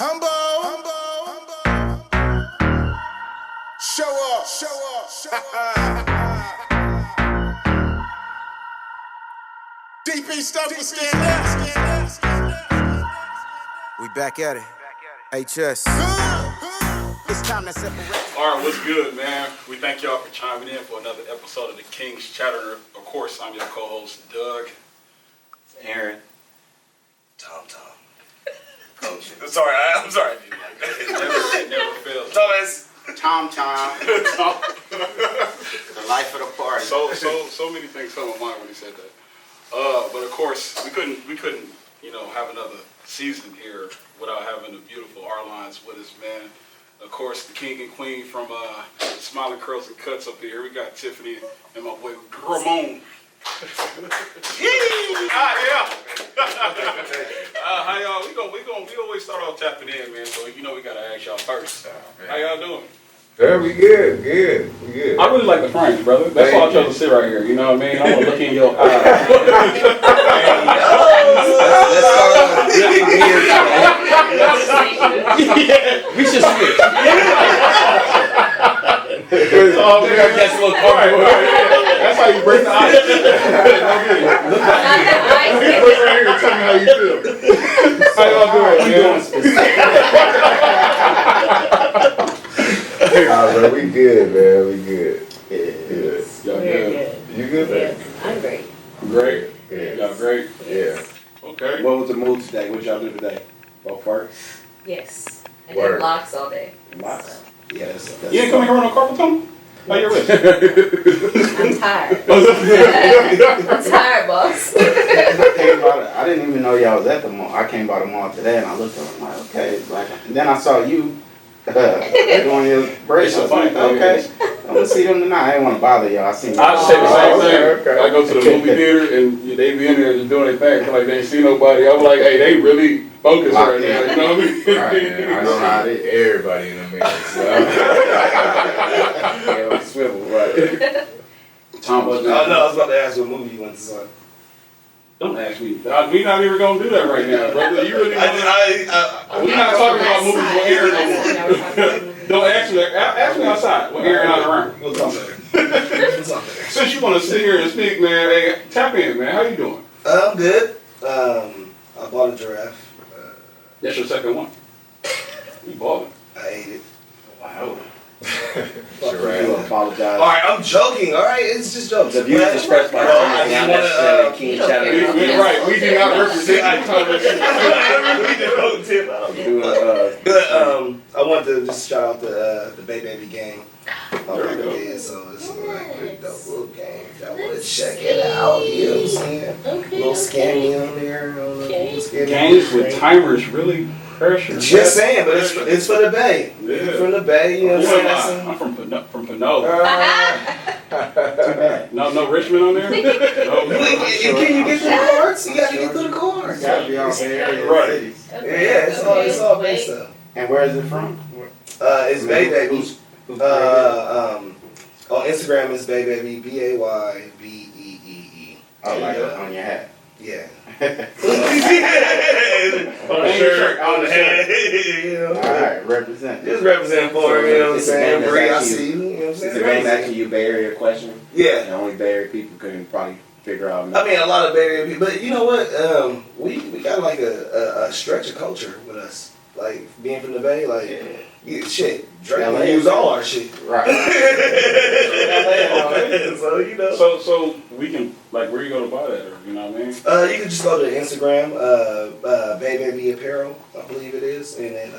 Humble. Show up. DP stuff will stand up. We back at it. HS. It's time to separate. All right, what's good, man? We thank y'all for chiming in for another episode of the Kingz Chatter. Of course, I'm your co-host, Doug. It's Aaron. Tom. Coach. I'm sorry. It never fails. Thomas. Tom. The life of the party. So many things come to mind when he said that. But of course, we couldn't, have another season here without having the beautiful Arlines with us, man. Of course, the king and queen from Smiling Curls and Cuts up here. We got Tiffini and my boy Ramon. How y'all? We always start off tapping in, man. So we gotta ask y'all first. How y'all doing? Yeah, we good. I really like the frames, brother. That's why I chose to sit right here. You know what I mean? I want to look in your eyes. Let's start off really weird. We should switch. That's a little comfortable. That's how you break the ice. Look right here and tell me how you feel. How y'all doing, man? We good, man. We good. Yes. Y'all Very good? good. You good, man? Yes, I'm great. Great. Yes. Y'all great? Yeah. Okay. What was the mood today? What y'all do today? Go first. Yes. I Word. did blocks all day. Lots. Yeah, that's You ain't coming here on no carpal tunnel? How your wrist? I'm tired. I'm tired, boss. I didn't even know y'all was at the mall. I came by the mall today and I looked at it. I'm like, okay. And then I saw you doing your bracelet. It's a funny thing. Okay. I'm gonna see them tonight. I didn't want to bother y'all. I seen I say the same thing. Okay. I go to the movie theater and they be in there just doing their thing. Feel like they ain't see nobody. I'm like, hey, they really focused right now. You know what I mean? Right, man. I know everybody in the mirror. So. yeah, swivel, right. Tom, what's I was about to ask what movie you went to see. Don't ask me. We not even gonna do that right now, brother. You really we're not talking about movies with Aaron no more. Don't ask me. Ask me outside when Aaron not around. We'll talk later. Since you want to sit here and speak, man, hey, tap in, man. How you doing? I'm good. I bought a giraffe. That's your second one. You balling. I ate it. Wow. You apologize. Alright, I'm joking. Alright, it's just jokes. The views expressed by I Kingz, not just necessarily wanna, Kingz Chatter. You're right. We do not represent I want to just shout out the Baby gang. So it's like a pretty dope little game. Y'all want to check it out, you know what I'm saying? Okay. Little scammy on there. Okay. Games with timers really pressure. Just saying, but it's for the Bay. Yeah. From the Bay, you know what I'm saying? I'm from Pinot. No Richmond on there? No. Can you get through the cards? You gotta get through the cards. Gotta be on there. Right. Cities. Yeah, it's all based up. And where is it from? It's Baby. On Instagram it's Baby, BAYBEEE. Oh, like on your hat. Yeah. On the shirt. On the head. You know. Alright, represent. Just represent for him, you know what I'm It's a saying? game Bree, I that's see you, you know what I'm It's a saying? game asking you Bay Area question. Yeah. And only Bay Area people can probably figure out. I mean, a lot of Bay Area people, but you know what? We got like a stretch of culture with us. Like, being from the Bay, like, shit, Drake LA use all our shit. Right. So, you know. So we can, like, where you go to buy that, or you know what I mean? You can just go to Instagram, Baby Apparel, I believe it is, and then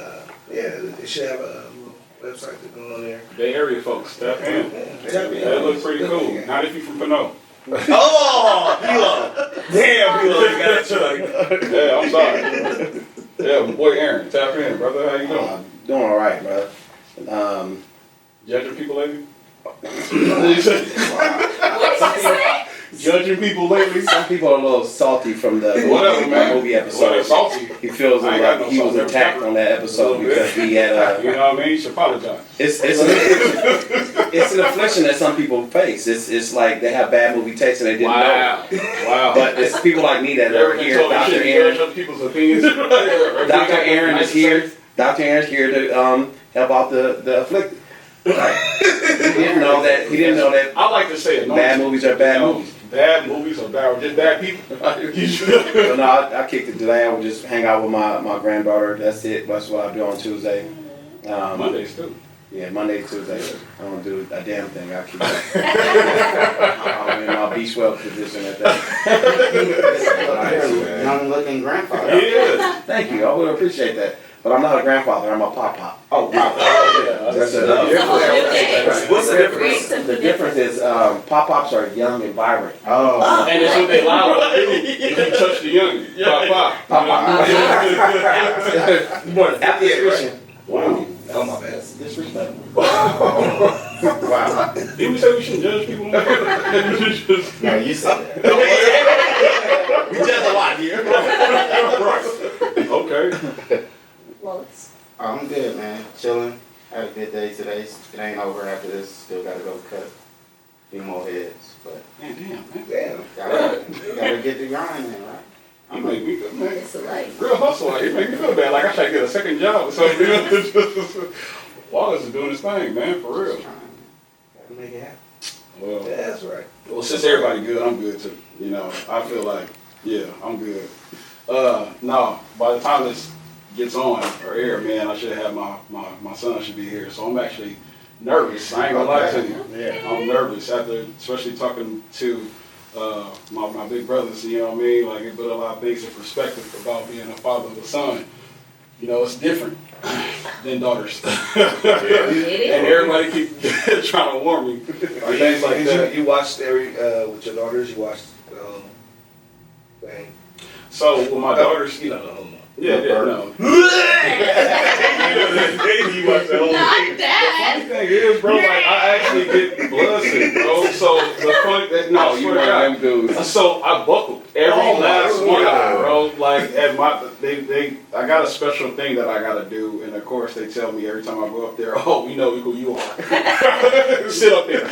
it should have a little website to go on there. Bay Area folks, tap in. That looks pretty cool. Not if you from Pinot. Oh, Pilo! Damn, Pilo, you got it like Yeah, I'm sorry. Yeah, my boy Aaron, tap in, brother. How you doing? Doing all right, brother. Judging people lately? What did you say? Judging people lately? Some people are a little salty from the Whatever, man. movie episode. Whatever, salty. He feels I ain't got like no he was salt. attacked on that episode because he had You know what I mean? You should apologize. it's an affliction that some people face. It's like they have bad movie taste and they didn't know. Wow. But it's people like me that are here. Dr. Aaron. People's opinions. Dr. Aaron is here. Dr. Aaron's here to help out the afflicted. Right? He didn't know that. He didn't know that. I like to say it. Bad movies are bad movies. Bad movies are bad, just bad people. So no, I kicked it today. I would just hang out with my granddaughter. That's it. That's what I do on Tuesday. Mondays too. Yeah, Monday, Tuesday. I don't do a damn thing. I keep I'm in my beach well position at that. Young looking grandfather. Yeah. Thank you. I would appreciate that. But I'm not a grandfather. I'm a pop-pop. Oh, wow. That's It's a whole new thing. What's the difference? Create something The difference is pop-pops are young and vibrant. Oh. And it's what they allow to do. If you touch the young, pop. After fishing. Wow. Oh my bad. Disrespectful. Wow. Didn't we say we shouldn't judge people? No, you said that. We judge a lot here. Okay. Well, it's I'm good, man. Chilling. Had a good day today. It ain't over after this. Still gotta go cut a few more heads. But Man, damn, man. Damn. gotta get the grind in, right? You make me feel, man. it's a life. Real hustle. Like, you make me feel bad. Like I should get a second job or something. Wallace is doing his thing, man, for real. Gotta make it happen. Well, Yeah, that's right. well, since everybody good, I'm good too. You know, I feel like, yeah, I'm good. No, by the time this gets on or air, man, I should have my son should be here. So I'm actually nervous. I ain't gonna lie to you. Yeah. I'm nervous after, especially talking to my big brothers. You know what I mean? Like it put a lot of things in perspective about being a father of a son. You know, it's different than daughters. And everybody keep trying to warn me. Things like that. You watched with your daughters. You watched thing. So with my daughters, You know, hold on. yeah, no. You watched the whole Not thing. that. The thing is, bro, like I actually get blood sick, bro. So the funny that no, Oh, you you swear to one of God. them dudes. So I buckled every Oh, last my one of them, God. bro. Like at I got a special thing that I gotta do, and of course they tell me every time I go up there, oh, we know who you are. Sit up there,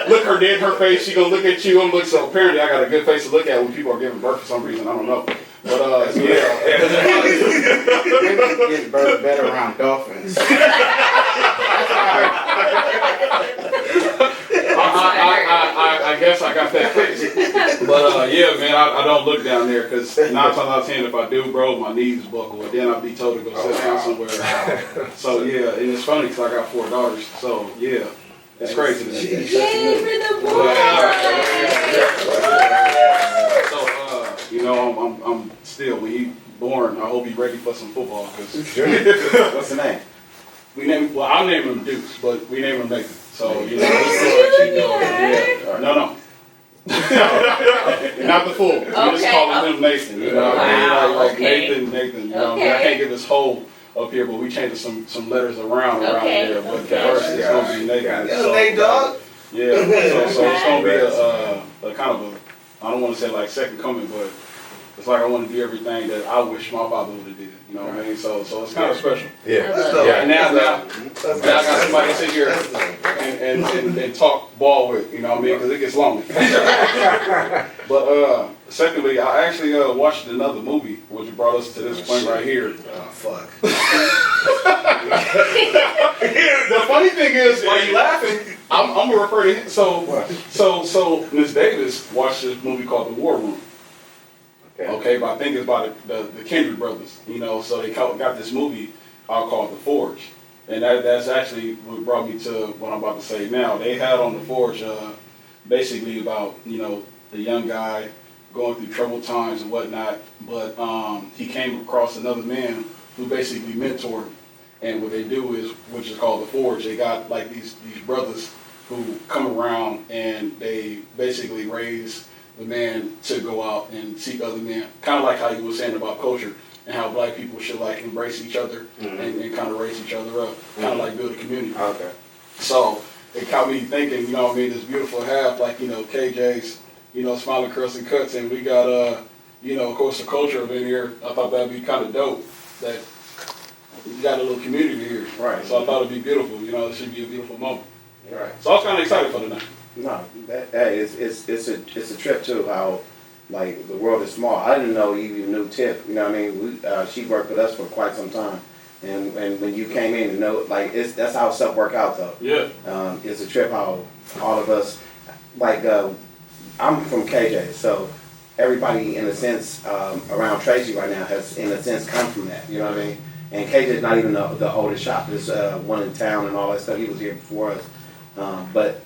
look her dead in her face. She gonna look at you. I'm looking. So apparently I got a good face to look at when people are giving birth for some reason. I don't know. But yeah. Maybe get birds better around dolphins. I guess I got that fixed. But yeah, man, I don't look down there because 9 times out of 10, if I do, bro, my knees buckle, and then I'll be told to go sit down somewhere. So yeah, and it's funny because I got 4 daughters. So yeah, it's crazy. Yay for the boy! So you know, I'm still when he born, I hope he's ready for some football because What's the name? I'll name him Deuce, but we name him Nathan. So you know, Junior! no. Not the full. We just calling him Nathan. You know, what I mean? Wow, like okay. Nathan. You know, Okay. I can't give his whole up here, but we changed some letters around Okay, there. But okay. first it's gonna be Nathan. That's Nate Dogg. Yeah. So it's gonna be a kind of a, I don't want to say like second coming, but it's like I want to do everything that I wish my father would have did. You know what I mean? So it's kind of special. Yeah. That's dope. And now I got somebody to sit here That's dope. and talk ball with, you know what I mean? Because it gets lonely. But secondly, I actually watched another movie, which brought us to this point right here. Oh fuck. The funny thing is, while you laughing, I'm gonna refer to him. So Miss Davis watched this movie called The War Room. Okay, but I think it's about the Kendrick brothers. You know, so they got this movie called The Forge. And that's actually what brought me to what I'm about to say now. They had on The Forge basically about, you know, the young guy going through troubled times and whatnot, but he came across another man who basically mentored him. And what they do is, which is called The Forge, they got like these brothers who come around and they basically raise the man to go out and seek other men. Kind of like how you were saying about culture and how black people should like embrace each other and kind of raise each other up. Kind of like build a community. Okay. So it got me thinking, you know what I mean, this beautiful half, like, you know, KJ's, you know, Smiling Curls and Cuts, and we got, you know, of course, the culture of in here. I thought that'd be kind of dope that we got a little community here. Right. So I thought it'd be beautiful, you know, it should be a beautiful moment. Right. So I was kind of excited for the night. No, that it's a trip too. How like the world is small. I didn't know you even knew Tiff. You know what I mean? She worked with us for quite some time, And when you came in, like that's how stuff work out though. Yeah. It's a trip how all of us, like I'm from KJ, so everybody in a sense around Tracy right now has in a sense come from that. You know what I mean? And KJ's not even the oldest shop. There's one in town and all that stuff. He was here before us, but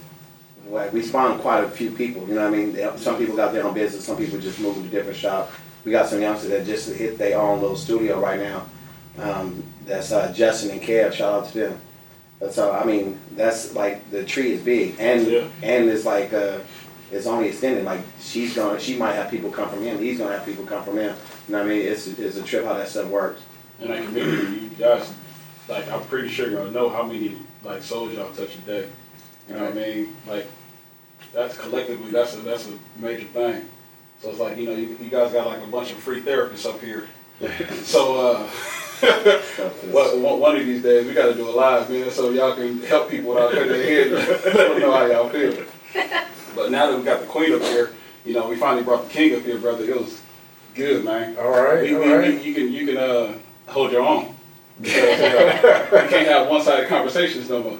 like, we spawned quite a few people. You know what I mean? Some people got their own business. Some people just moved to different shop. We got some youngsters that just hit their own little studio right now. That's Justin and Kev. Shout out to them. But so I mean, that's like the tree is big, and it's like it's only extended. Like she might have people come from him. He's gonna have people come from him. You know what I mean? It's a trip how that stuff works. And that community, you guys, like I'm pretty sure y'all know how many like souls y'all touch a day. You know what I mean? Like that's collectively that's a major thing. So it's like, you know, you guys got like a bunch of free therapists up here. So one of these days we got to do a live, man, so y'all can help people without putting their head. Let them know how y'all feel. But now that we got the queen up here, you know, we finally brought the king up here, brother. It was good, man. All right. You can hold your own. Because you can't have one-sided conversations no more.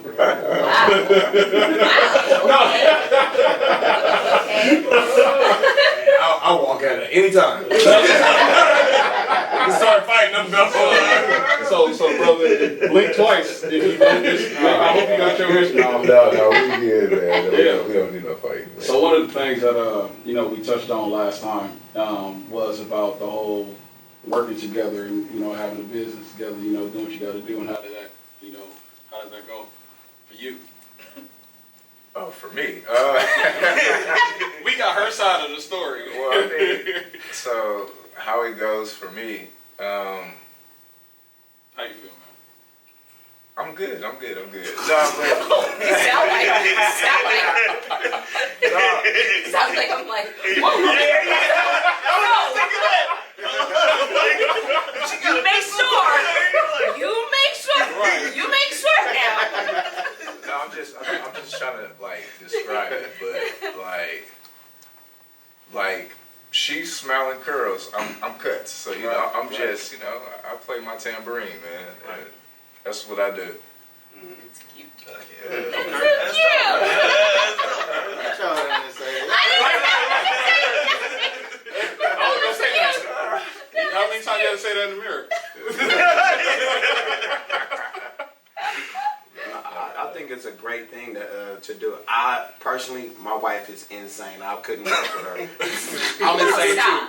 I'll walk at it anytime. We start fighting them So brother, blink twice if you don't just, I hope you got your wish. No, we good, man. We don't need no fight. Man. So one of the things that you know, we touched on last time was about the whole working together and, you know, having a business together, you know, doing what you got to do, and how does that go for you? Oh, for me? We got her side of the story. Well, I mean, so how it goes for me, how you feel, man? I'm good. No, but Sounds like I'm like, whoa. You make sure now. no, I'm just trying to like describe it, but like she's smiling curls, I'm cut. So you know, I'm just, you know, I play my tambourine, man. And that's what I do. It's cute. That's How many times you gotta say that in the mirror? I think it's a great thing to do. I personally, my wife is insane. I couldn't work with her. I'm insane too.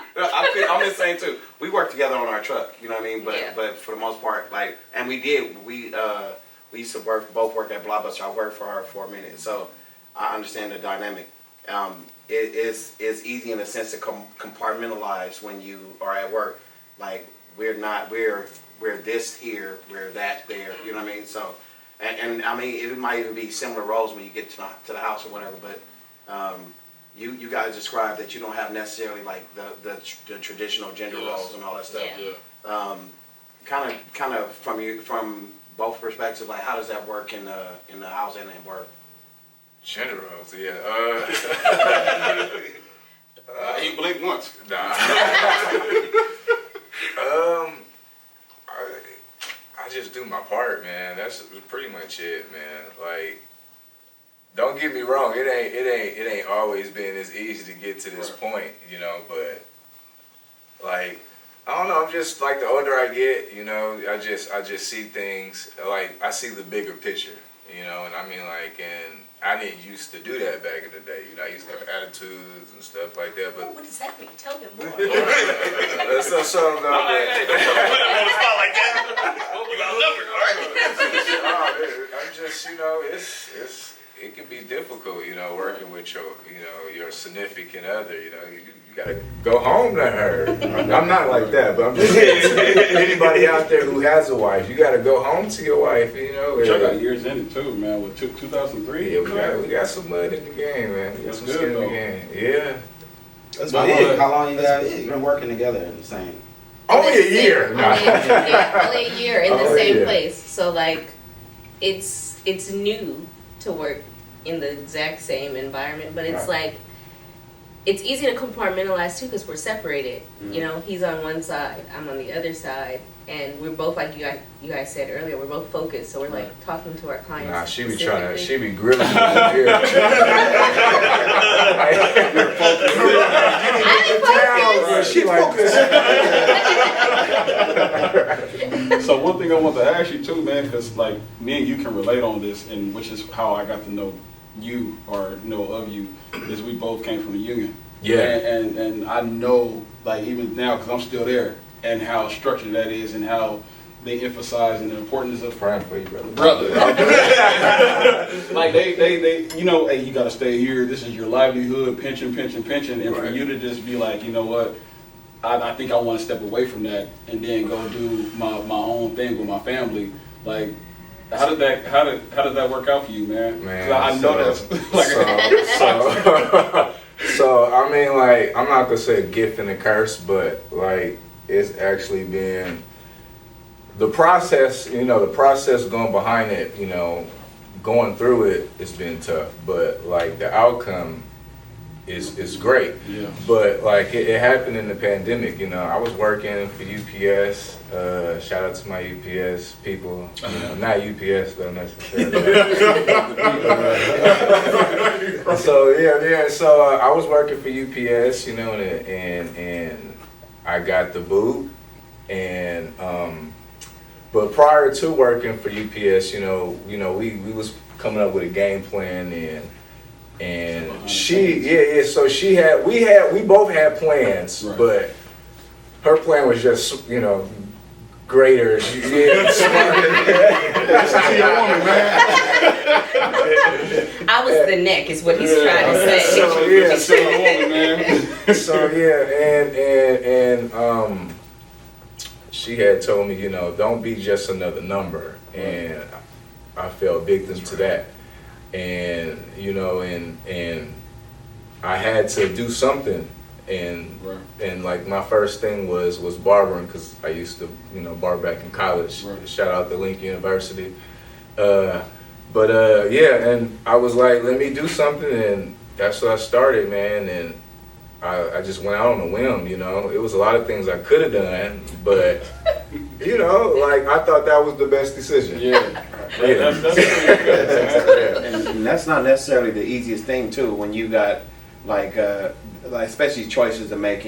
I'm insane too. We work together on our truck. You know what I mean? But for the most part, like, and we used to both work at Blockbuster. I worked for her for a minute, so I understand the dynamic. It's easy in a sense to compartmentalize when you are at work. Like we're this here, we're that there. You know what I mean? So. And I mean, it might even be similar roles when you get to the house or whatever. But you guys described that you don't have necessarily like the traditional gender roles and all that stuff. Yeah. Kind of from both perspectives, like how does that work in the house and in work? Gender roles, yeah. He blinked once. Nah. I just do my part, man. That's pretty much it, man. Like, don't get me wrong. It ain't always been as easy to get to this point, you know. But like, I don't know. I'm just like the older I get, you know. I just see things like I see the bigger picture, you know. And I mean, like, and I didn't used to do that back in the day. You know, I used to have attitudes and stuff like that. But what does that mean? Tell him more. That's something about that. Put him on the spot like that. You got a number, all right? I'm just, you know, it can be difficult, you know, working with your significant other. You know, you gotta go home to her. I'm not like that, but I'm just saying, anybody out there who has a wife, you gotta go home to your wife. You know, Which I got years in it too, man. With 2003. Yeah, we got some mud in the game, man. We got some skin in the game. Yeah. That's How long you guys been working together in the same? Only a year. Only a year in the Only a same year. place. So like, it's new to work in the exact same environment, but it's like it's easy to compartmentalize too because we're separated. You know, he's on one side, I'm on the other side, and we're both, like you guys said earlier, we're both focused. So we're like talking to our clients. Nah, she be specifically. grilling me over here. I'm focused. So one thing I want to ask you too, man, because like me and you can relate on this, and which is how I got to know you or know of you, is we both came from the union. Yeah. And I know, like even now, because I'm still there, and how structured that is, and how they emphasize and the importance of Praying for you, brother. Like they, you know, hey, you gotta stay here. This is your livelihood, pension, and for you to just be like, you know what, I think I want to step away from that and then go do my own thing with my family. Like, how did that work out for you, man? 'Cause I know that's like so I mean, like, I'm not gonna say a gift and a curse, but like it's actually been the process. You know, the process going behind it. You know, going through it, it's been tough, but like the outcome is great. Yeah. But like it happened in the pandemic. You know, I was working for UPS. Shout out to my UPS people. You know, not UPS though necessarily. So yeah. So I was working for UPS. You know, and I got the boot. And but prior to working for UPS, you know, we was coming up with a game plan and she, so we both had plans, Right. but her plan was just, you know, greater. Smarter. listen to your woman, man. I was the neck, is what he's trying to say. Listen to your woman, man. So and she had told me, you know, don't be just another number, and I fell victim to that. And you know, and I had to do something, and like my first thing was barbering, because I used to, you know, barber back in college. Right. Shout out to Lincoln University. Yeah, and I was like, let me do something, and that's what I started, man. And I just went out on a whim, you know. It was a lot of things I could have done, but you know, like I thought that was the best decision. Yeah. That's pretty good, man. And that's not necessarily the easiest thing too, when you got like especially choices to make,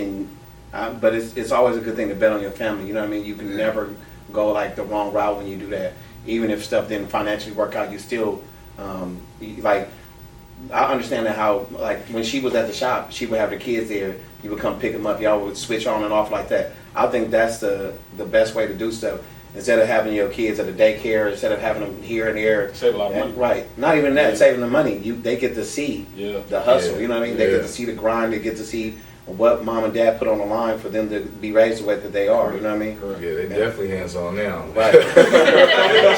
but it's always a good thing to bet on your family. You know what I mean? You can never go like the wrong route when you do that. Even if stuff didn't financially work out, you still like. I understand that how, like, when she was at the shop, she would have the kids there, you would come pick them up, y'all would switch on and off like that. I think that's the best way to do stuff. Instead of having your kids at a daycare, instead of having them here and there. Save a lot of money. Right. Not even that, saving the money. They get to see the hustle, you know what I mean? They get to see the grind, they get to see what mom and dad put on the line for them to be raised the way that they are, you know what I mean? Yeah, they definitely hands on now. Right.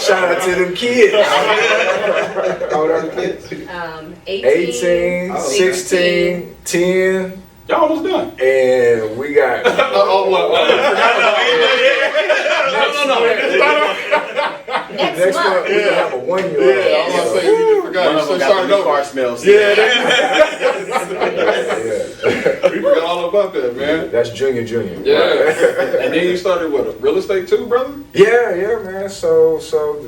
Shout out to them kids. How old are the kids? 18, 16, 10, Y'all almost done. and we got. Next month we have a 1-year-old. I was about to say, you just forgot. One of them got the new car smells. We forgot all about that, man. That's junior. Yeah. And then you started with real estate too, brother? Yeah, man. So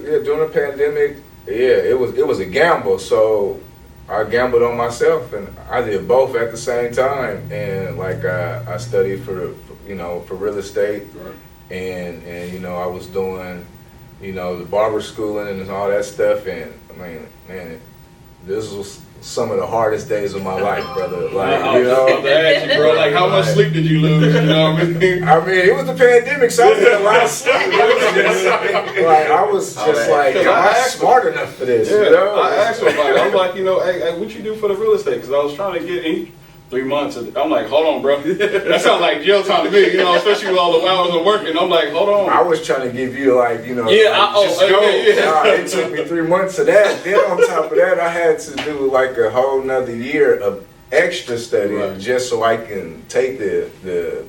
yeah, during the pandemic, it was a gamble. So I gambled on myself, and I did both at the same time. And like I studied for real estate, and you know, I was doing, you know, the barber schooling and all that stuff. And I mean, man, this was some of the hardest days of my life, brother. Like, I was about to ask you, bro, like, how much sleep did you lose? You know what I mean? I mean, it was the pandemic, so I was getting a lot of sleep. I was just like, am I smart enough for this? Yeah, you know? I asked him about it. I'm like, you know, hey, what you do for the real estate? Because I was trying to get in 3 months. I'm like, hold on, bro. That sounds like jail time to me, you know, especially with all the hours of working. I'm like, hold on. I was trying to give you, like, you know, Yeah, just go. yeah. It took me 3 months of that. Then on top of that, I had to do like a whole nother year of extra studying just so I can take the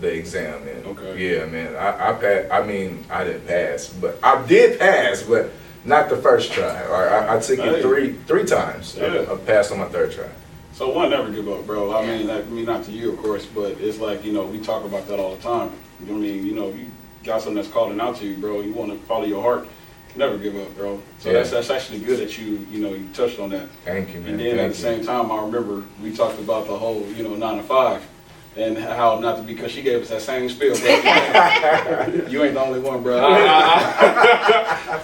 exam. And yeah, man, I passed. I mean, I didn't pass, but I did pass, but not the first try. I took it three times. Yeah. I passed on my third try. So one, never give up, bro. I mean, not to you, of course, but it's like, you know, we talk about that all the time. You know what I mean? You know, you got something that's calling out to you, bro. You want to follow your heart. Never give up, bro. So that's actually good that you touched on that. Thank you, man. And then at the same time, I remember we talked about the whole, 9 to 5. And how not to be, because she gave us that same spiel, bro. You ain't the only one, bro.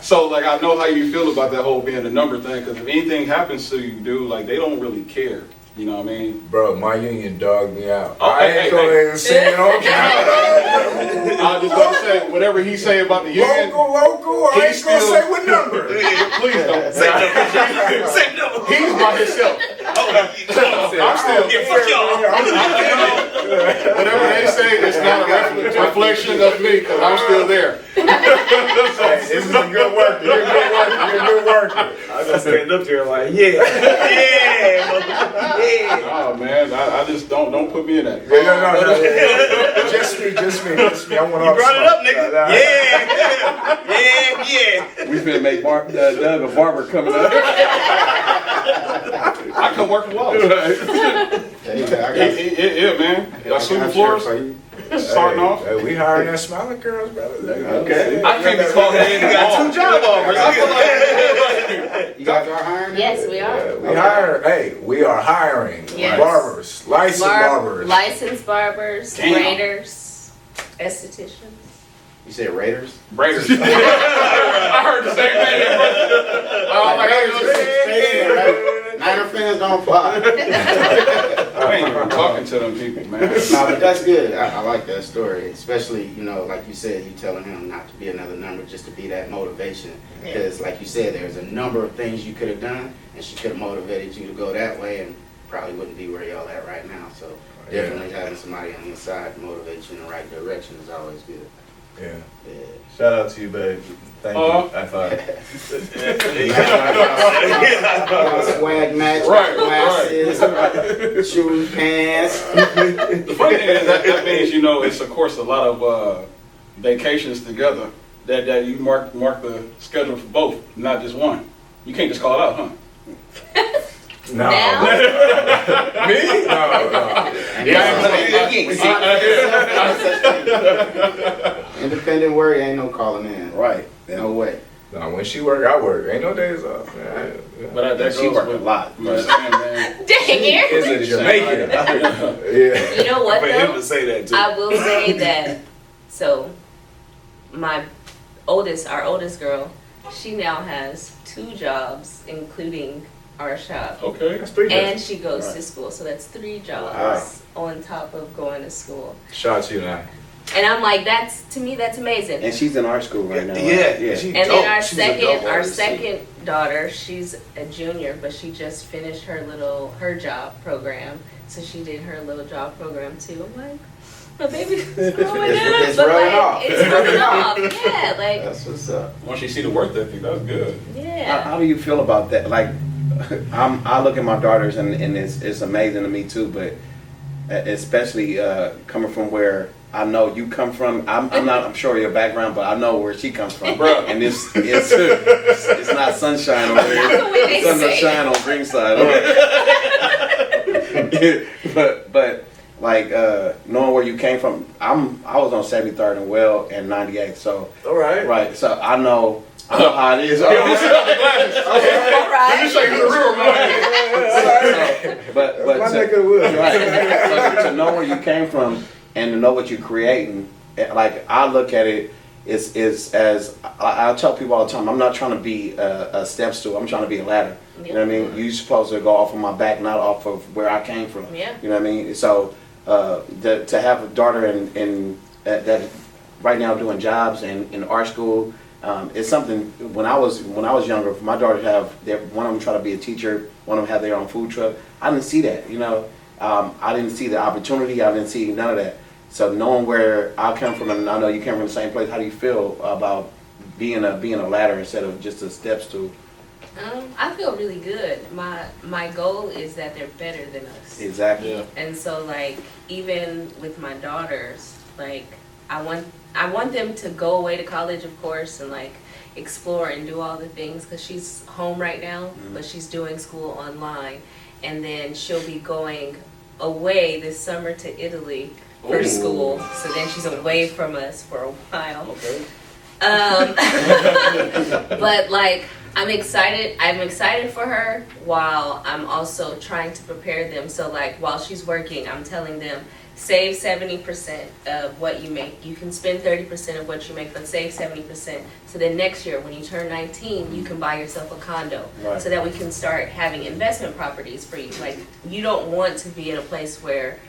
So, like, I know how you feel about that whole being a number thing, because if anything happens to you, dude, like, they don't really care. You know what I mean? Bro, my union dogged me out. Oh, I ain't going to sing it on camera. I was just going to say, whatever he say about the union. Local, I ain't going to say what number. Please don't. Say no. He's by himself. I'm still. Fuck y'all. Whatever they say, it's not a reflection of me, because I'm still there. This is a good worker. You're a good worker. I gotta stand up there like, yeah. Oh man, I just don't put me in that. No. Just me. I want all You brought it up, nigga. Yeah. We finna make Doug a barber coming up. I come work for Wallace. Yeah, man. I sweep the floors. Starting off. We hiring that smiling girls, brother. Okay. I can't be called that. Got 2 job offers. I feel like You guys are hiring? Yes, we are. We are hiring Yes. barbers, licensed barbers. Licensed barbers, Damn. braiders, estheticians. You said Raiders? Braiders. I heard the same thing. Niner fans don't apply. I ain't even talking to them people, man. No, but that's good. I like that story, especially, like you said, you telling him not to be another number, just to be that motivation. Because, like you said, there's a number of things you could have done, and she could have motivated you to go that way, and probably wouldn't be where y'all at right now. So definitely having somebody on your side to motivate you in the right direction is always good. Yeah. shout out to you, babe. Thank you. I thought. Swag match, glasses, shoes, pants. The funny thing is that means, it's of course a lot of vacations together that you mark the schedule for both, not just one. You can't just call it out, huh? No. Me? No. Independent work ain't no calling in. Right. No way. No, when she work, I work. Ain't no days off. Man. But that She goes worked a with lot. what you're saying, man. Dang it. Is a Jamaican. Yeah. You know what For him though? to say that too. I will say that, so our oldest girl, she now has 2 jobs, including our shop. Okay. That's 3 And days. she goes to school, so that's 3 jobs on top of going to school. Shout out to you now. And I'm like, to me, that's amazing. And she's in our school right now. Yeah. Yeah. She And dope. then She's a dope our artist, too. second daughter, she's a junior, but she just finished her job program. So she did her little job program too. I'm like, my baby's growing up, It's but rubbing off. it's rubbing off. Yeah, like That's what's up. Once you see the work ethic, that's good. yeah. How do you feel about that? Like, I look at my daughters and it's amazing to me too, but especially coming from where I know you come from. I'm sure your background, but I know where she comes from, Bro. And it's not sunshine over That's the way they here. say. Sunshine on Greenside. but like knowing where you came from, I was on 73rd and Well and 98th, so All right. right. So I know how it is. All Let me right. show you the real man. But My neck of the woods. right. So to know where you came from and to know what you're creating, like I look at it, is as I tell people all the time, I'm not trying to be a step stool. I'm trying to be a ladder. You know what I mean? You're supposed to go off of my back, not off of where I came from. Yeah. You know what I mean? So to have a daughter in that right now doing jobs in art school. It's something. When I was younger, my daughters one of them try to be a teacher, one of them have their own food truck. I didn't see that, I didn't see the opportunity. I didn't see none of that. So knowing where I come from, and I know you came from the same place, how do you feel about being a ladder instead of just a step stool? I feel really good. My goal is that they're better than us. Exactly. Yeah. And so like even with my daughters, like I want them to go away to college, of course, and like explore and do all the things because she's home right now, but she's doing school online. and then she'll be going away this summer to Italy for school. So then she's away from us for a while. Okay. But like, I'm excited for her while I'm also trying to prepare them. So like, while she's working, I'm telling them, save 70% of what you make. You can spend 30% of what you make, but save 70%. So then next year, when you turn 19, you can buy yourself a condo. Right. So that we can start having investment properties for you. Like, you don't want to be in a place where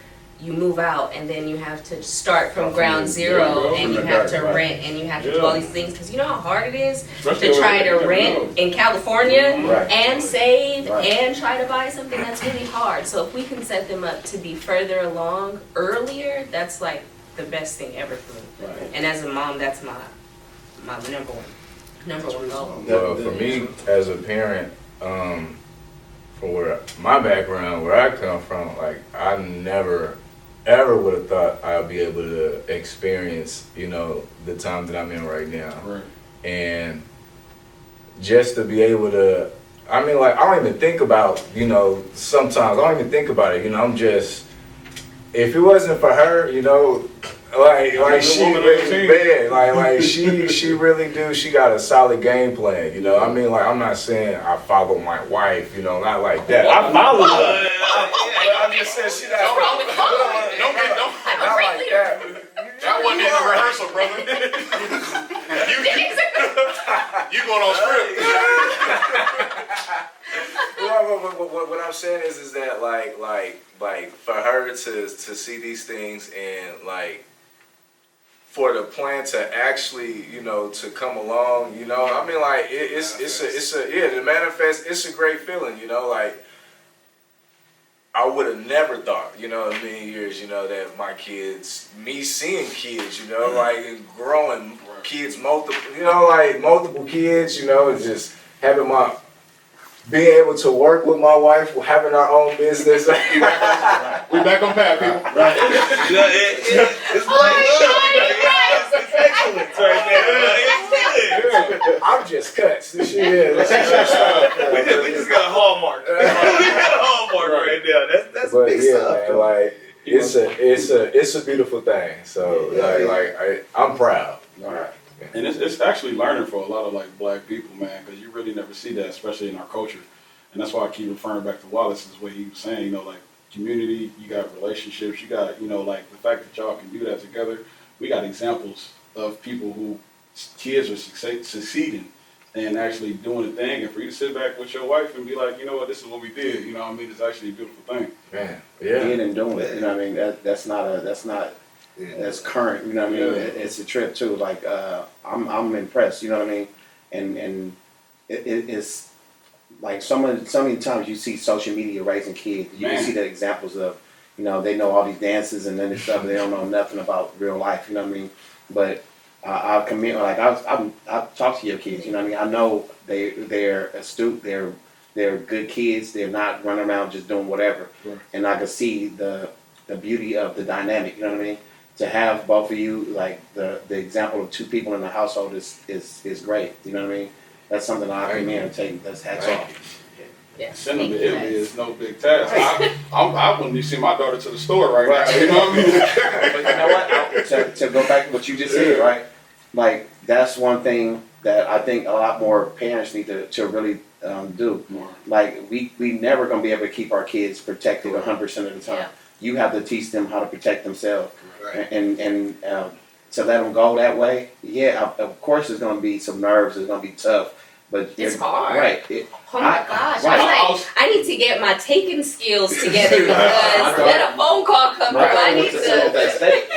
you move out and then you have to start from ground zero and you have to rent and you have to do all these things, because you know how hard it is to try to rent in California and save and try to buy something. That's really hard. So if we can set them up to be further along earlier, that's like the best thing ever for me. And as a mom, that's my number one goal. Well, for me as a parent, for my background, where I come from, like, I never ever would have thought I'd be able to experience, you know, the time that I'm in right now. Right. And just to be able to, I mean, like, I don't even think about, you know, sometimes I don't even think about it, you know, I'm just, if it wasn't for her, you know, like she really bad, like she really do. She got a solid game plan, you know. I mean, like, I'm not saying I follow my wife, you know, not like that. I follow her. I just said she not like that. That wasn't in the rehearsal, brother. you going on script. What I'm saying is that like for her to see these things and like for the plan to actually, you know, to come along, you know, I mean, like it's to manifest. It's a great feeling, you know, like I would have never thought, you know, in a million years, you know, that my kids, me seeing kids, you know, like and growing kids, multiple kids, you know, just having being able to work with my wife, having our own business. We back on path, people. Right. It's excellent right now. I'm just cuts. We just got a hallmark. We got a hallmark right now. That's but big yeah, stuff. man, like it's a beautiful thing. So I'm proud. Right. And it's actually learning for a lot of like black people, man, because you really never see that, especially in our culture. And that's why I keep referring back to Wallace's what he was saying, you know, like community, you got relationships, you got, you know, like the fact that y'all can do that together. We got examples of people who kids are succeeding and actually doing a thing. And for you to sit back with your wife and be like, you know what, this is what we did, you know what I mean? It's actually a beautiful thing. Man, yeah. Being and doing it, you know what I mean? That's current, you know what I mean? It's a trip too. Like I'm impressed, you know what I mean? And it's like so many times you see social media raising kids. You can see the examples of, you know, they know all these dances and then this stuff, they don't know nothing about real life, you know what I mean? But I commend, like I talk to your kids, you know what I mean? I know they're astute, they're good kids, they're not running around just doing whatever. Right. And I can see the beauty of the dynamic, you know what I mean? To have both of you, like the example of two people in the household is great. You know what I mean? That's something I commend and take. That's hats off. Yeah. Sending them to Italy is no big task. I wouldn't be seeing my daughter to the store right now. You know what I mean? But you know what? To go back to what you just said, right? Like that's one thing that I think a lot more parents need to really do. More. Like we never gonna be able to keep our kids protected 100% of the time. Yeah. You have to teach them how to protect themselves, and to let them go that way. Yeah, of course, there's going to be some nerves. It's going to be tough, but it's hard. Right. Oh my gosh! Right. I need to get my taking skills together because let a phone call come up. I need to.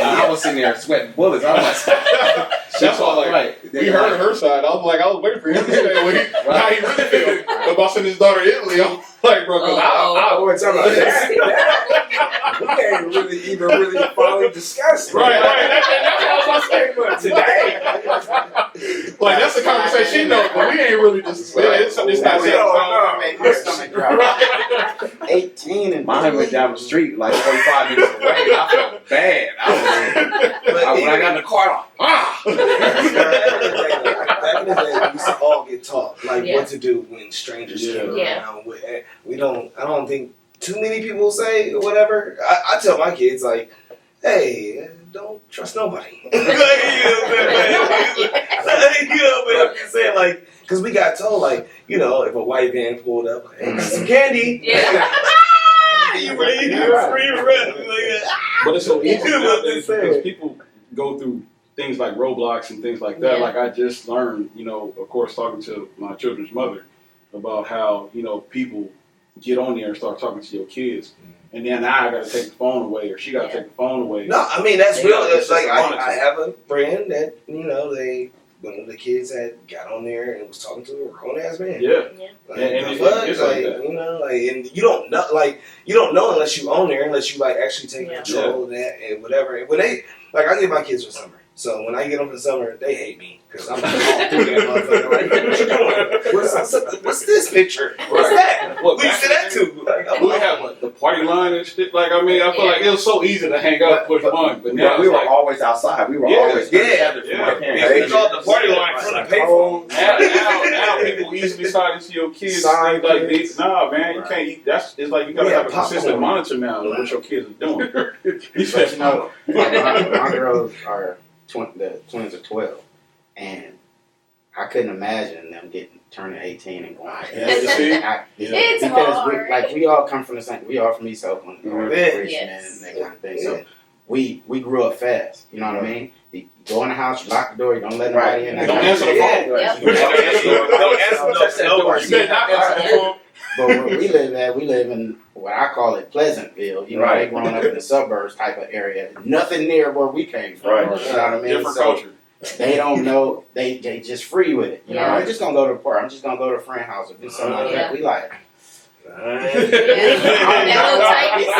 I was sitting there sweating bullets. I was like, that's all. Like we heard her side. I was waiting for him to say how he really feel about sending his daughter to Italy. I'm like, bro, because I was talking about that. We can't really finally discuss it. Right. That's what I was saying today. Like that's the conversation she knows, but we ain't really just. It's not that. 18 and mine went down the street like 45 minutes away. I felt bad. When I got in the car, back in the day, we used to all get taught what to do when strangers came around. I don't think too many people say or whatever, I tell my kids like, hey, don't trust nobody. You know what I'm saying? Like, because we got told, like, you know, if a white van pulled up, like, hey, some candy. Yeah. You ready to free run. But it's so easy You know what nowadays they say. because people go through things like Roblox and things like that. Yeah. Like I just learned, you know, of course, talking to my children's mother about how, you know, people get on there and start talking to your kids. And then now I got to take the phone away, or she got to take the phone away. No, I mean, that's real. It's like, monitor. I have a friend that, you know, one of the kids had got on there and was talking to a grown ass man. Yeah. Like, And the it's fuck? like Like, that. you know, like, and you don't know unless you own there, unless you like actually take control of that and whatever. And when I get my kids for summer. So when I get them for summer, they hate me because I'm all through that motherfucker. Like, what you doing? What's this picture? What's that? What, What you say that to? Like, we have the party line and shit. Like, I mean, I feel like it was so easy to hang out and push fun, but now we it's were like, always outside. We were Yeah, always together from yeah. our parents. They called the party line from the payphone. now people easily start to your kids Sign things like kids. this. Nah, man, you can't eat. It's like you gotta have a consistent monitor now of what your kids are doing. But you know, my girls are the twins are 12, and I couldn't imagine them turning 18 and going. It's because hard. we all come from the same. We all from East Oakland, or Richmond, Yes. and that kind of thing. So we grew up fast. You know what I mean? You go in the house, you lock the door, you don't let nobody in. Don't answer the phone. Yep. Don't answer nobody. You better not answer the phone. But where we live in what I call it Pleasantville. You know, they growing up in the suburbs type of area. Nothing near where we came from. Right. You know what I mean? Different So culture. they don't know. They just free with it. You know, Yeah. I'm just gonna go to the park. I'm just gonna go to a friend's house or do something like that. We like. I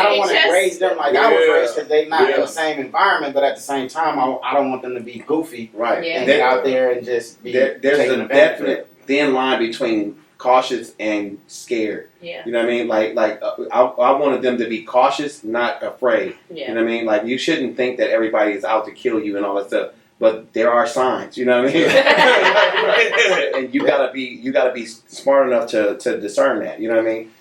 don't want to raise them like I was raised because they're not in the same environment, but at the same time, I don't want them to be goofy Right. Yeah. and get out there and just be There's taking a advantage of it. definite thin line between cautious and scared. Yeah. You know what I mean? I wanted them to be cautious, not afraid. Yeah. You know what I mean? Like, you shouldn't think that everybody is out to kill you and all that stuff. But there are signs, you know what I mean? And you gotta be smart enough to discern that. You know what I mean?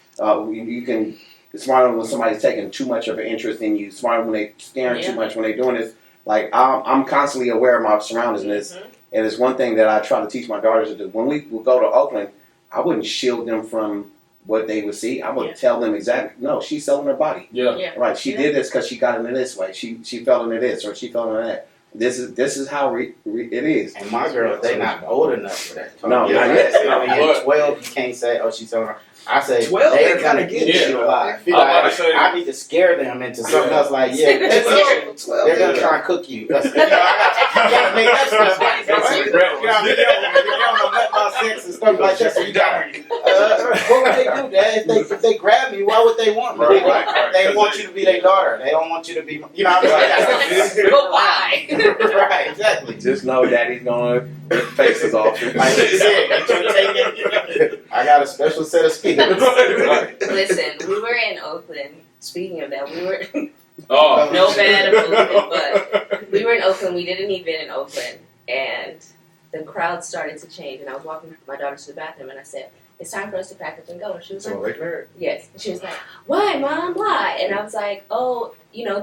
You can smart when somebody's taking too much of an interest in you. Smart when they staring too much when they're doing this. Like, I'm constantly aware of my surroundings in this, and it's one thing that I try to teach my daughters to do. When we would go to Oakland, I wouldn't shield them from what they would see. I would tell them exactly. No, she's selling her body. Yeah. Right? She did this because she got into this way. She fell into this, or she fell into that. This is how it is. And my girls, they not old enough for that. No, not yet. I mean, at 12, you can't say, oh, she's selling her. I say, 12, they're they gonna kinda get get you you. alive. I I need to scare them into something else. Like, they're gonna try and cook you. That's, you gotta make that stuff. You know what I mean? They don't know nothing about sex and stuff like that. So you gotta. What would they do, Dad? If they grab me, why would they want me? They want you to be their daughter. They don't want you to be. You know what I mean? But why? Right, exactly. Just know Daddy's gonna rip faces off. Like you said, I got a special set of skills. Listen, we were in Oakland. Speaking of that, we were Oh. no bad of Oakland, but we were in Oakland. We did an event in Oakland, and the crowd started to change. And I was walking my daughter to the bathroom, and I said, "It's time for us to pack up and go." And she was like, "Yes." And she was like, "Why, Mom? Why?" And I was like, "Oh,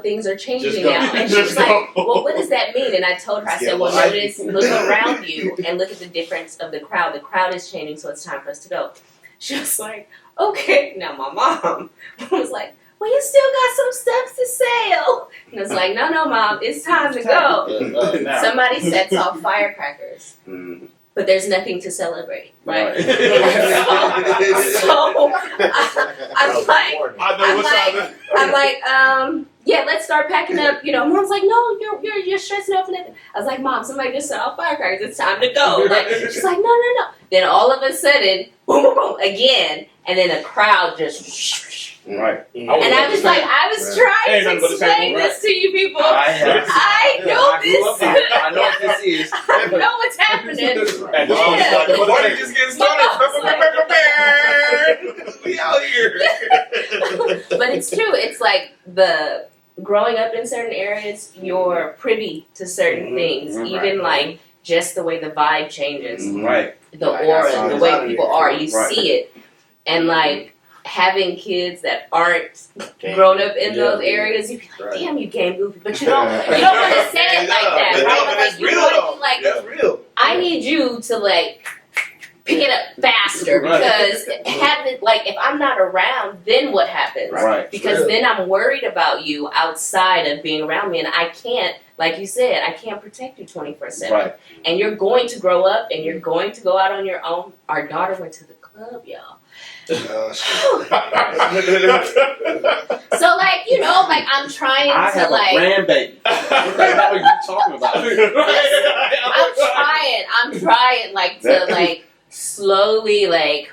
things are changing now." And she was like, "Well, what does that mean?" And I told her, I said, "Well, look around you and look at the difference of the crowd. The crowd is changing, so it's time for us to go." She was like, "Okay." Now my mom was like, "Well, you still got some stuff to sell." And I was like, No, Mom, it's time to go. Somebody sets off firecrackers. But there's nothing to celebrate, right? So I'm like, yeah, let's start packing up. Mom's like, no, you're stressing out for nothing. I was like, Mom, somebody just set off firecrackers. It's time to go. She's like, no. Then all of a sudden, boom, boom, boom, again, and then a crowd just. Right. And I was like, I was trying to explain this to you people. I know this. I know what this is. I know what's happening. The party just getting started. We out here. But it's true. It's like the growing up in certain areas, you're privy to certain things. Even like just the way the vibe changes. Right. The aura, the way people are. You see it. And like, having kids that aren't grown up in those areas, you be like, damn, you game goofy. But you don't want to say it like that, right? But Like, it's you real, want to though. be like, That's real. I need you to like pick it up faster because if I'm not around, then what happens? Right. Because then I'm worried about you outside of being around me, and I can't, like you said, I can't protect you 24/7. Right. And you're going to grow up, and you're going to go out on your own. Our daughter went to the club, y'all. So like, you know, like I'm trying I to have like a grandbaby. What the hell are you talking about? I'm trying like to like slowly like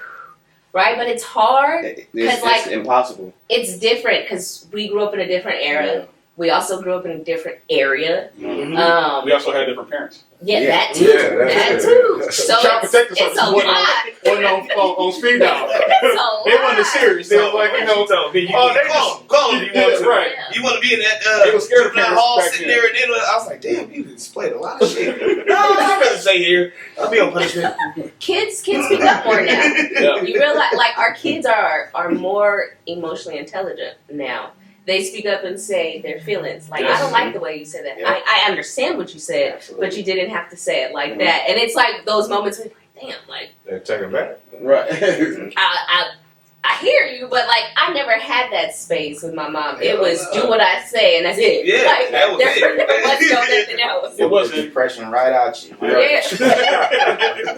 right, but it's hard It's like impossible. it's different because we grew up in a different era. Yeah. We also grew up in a different area. Mm-hmm. We also had different parents. That too. Yeah, that too. So Trying to protect it's a wasn't lot. on speed dial. It's a They wasn't lot. serious. They was like, you know, they call him. You want to, right. You want to be in that They was scared of juvenile parents hall back sitting then. there, and then I was like, damn, you displayed a lot of shit. No, I'd rather stay here. I'll be on punishment. Kids speak up more now. Yeah. You realize, like, our kids are more emotionally intelligent now. They speak up and say their feelings. Like, Yes. I don't like the way you said that. Yeah. I understand what you said, Absolutely. but you didn't have to say it like that. And it's like those moments where you're like, damn, like, Take it back. Right. I hear you, but like, I never had that space with my mom. It was do what I say, and that's it. Yeah, like, that was there it. was nothing else. It wasn't. Depression right out you. Yeah.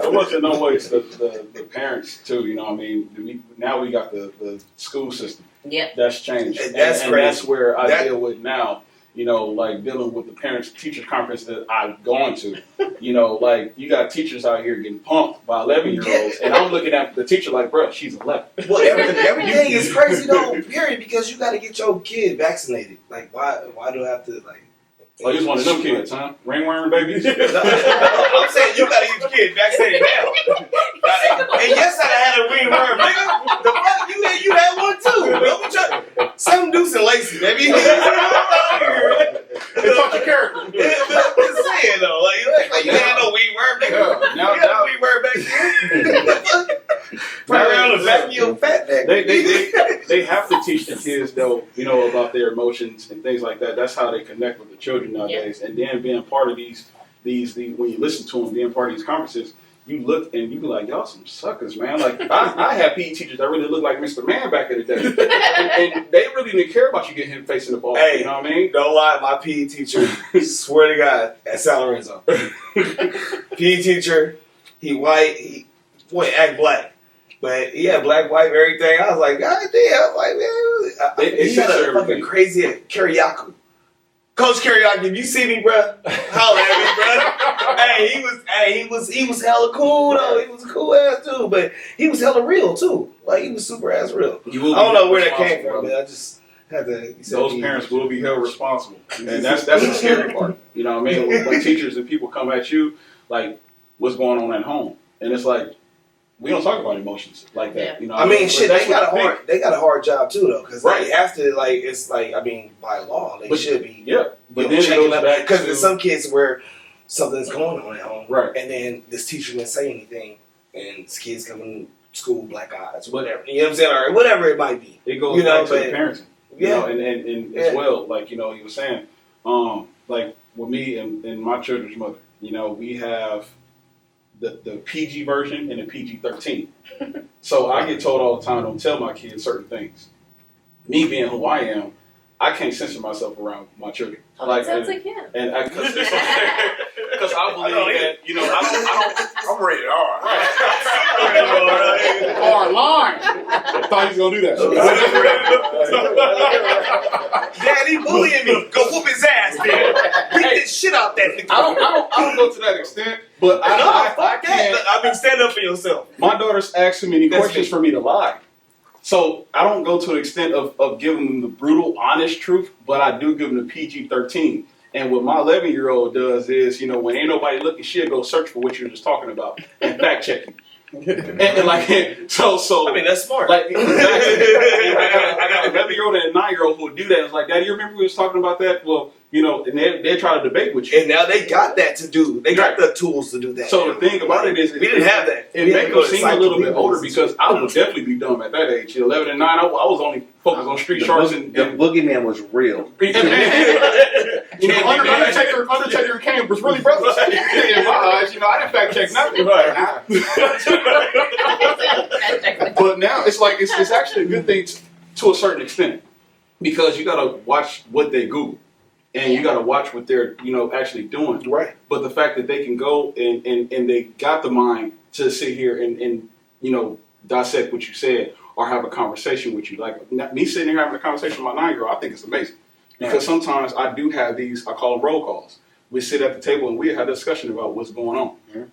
It wasn't no ways the parents too. You know, what I mean, now we got the school system. Yep. That's changed. And that's and crazy. that's where I That- deal with now. You know, like dealing with the parents teacher conference that I've gone to. You know, like you got teachers out here getting punked by 11-year-olds, and I'm looking at the teacher like, bro, she's 11. Well, everything is crazy though. Period. Because you got to get your kid vaccinated. Like, why do I have to like? Oh, he's one of them kids, huh? Ringworm babies. I'm saying you gotta get your kid vaccinated now. And yes, I had a ringworm, nigga. The fuck you had one too. Don't be trying. Some Deuce and Lacey, baby. They fuck your character. Yeah, but I'm just saying though, like you had no ringworm, nigga. Now You got no ringworm back there. Put around the back of your fat neck. They have to teach the kids though, you know, about their emotions and things like that. That's how they connect with the children nowadays. And then being part of these when you listen to them, being part of these conferences, you look and you be like, y'all some suckers, man. Like I had PE teachers that really looked like Mr. Man back in the day, and they really didn't care about you getting him facing the ball. Hey, you know what I mean? Don't lie, my PE teacher, swear to God, at San Lorenzo. PE teacher, he white, he act black. But he had black, white, everything. I was like, God damn. I was like, man. He had a fucking crazy Karayaku. Coach Karayaku, if you see me, bro, holler at me, bro. He was hella cool though. He was a cool ass dude, but he was hella real too. Like he was super ass real. I don't know where that came from, but I just had to. Those parents will be held responsible, and that's the scary part. You know what I mean? When teachers and people come at you, like, what's going on at home, and it's like, we don't talk about emotions like that. You know, I mean, shit. that's They got what a hard job too, though, because Right. they have to. Like, it's like, I mean, by law, they should be. Yeah, but But then it goes back because to there's some kids where something's going on at home, Right. and then this teacher didn't say anything, and this kid's coming to school black eyes, whatever. You know what I'm saying? Or whatever it might be. it goes you know, back to the but- parenting. You know, and as well, like, you know, he was saying, like with me and my children's mother, you know, we have the PG version and the PG-13. So I get told all the time, don't tell my kids certain things. Me being who I am, I can't censor myself around my children. Oh, that sounds like him. And because I believe that, you know, I don't I'm rated R. Arline. I thought he was gonna do that. Dad, he bullying me. Go whoop his ass, man. Beat the shit out that nigga. I don't go to that extent, but I fuck can't. that. I mean, stand up for yourself. My daughter's asked too many That's questions me. for me to lie. So I don't go to the extent of giving them the brutal, honest truth, but I do give them the PG-13. And what my 11-year-old does is, you know, when ain't nobody looking, she'll go search for what you were just talking about and fact check you. and like so. I mean, that's smart. Like exactly. I got an 11-year-old and a 9-year-old who would do that. It's like, Daddy, you remember we was talking about that? Well, and they try to debate with you. And now they got that to do. They got the tools to do that. So the thing about it is, we didn't have that. It made me seem a little bit older because I would definitely be dumb at that age. 11 and 9, I was only focused on Street Sharks and the boogeyman was real. Undertaker and Kane was really brothers in my eyes. I didn't fact check nothing. But now it's like it's actually a good thing to a certain extent because you got to watch what they Google. And you got to watch what they're, actually doing. Right. But the fact that they can go and they got the mind to sit here and dissect what you said or have a conversation with you. Like me sitting here having a conversation with my 9-year-old, I think it's amazing. Because sometimes I do have these, I call them roll calls. We sit at the table and we have a discussion about what's going on. Mm-hmm.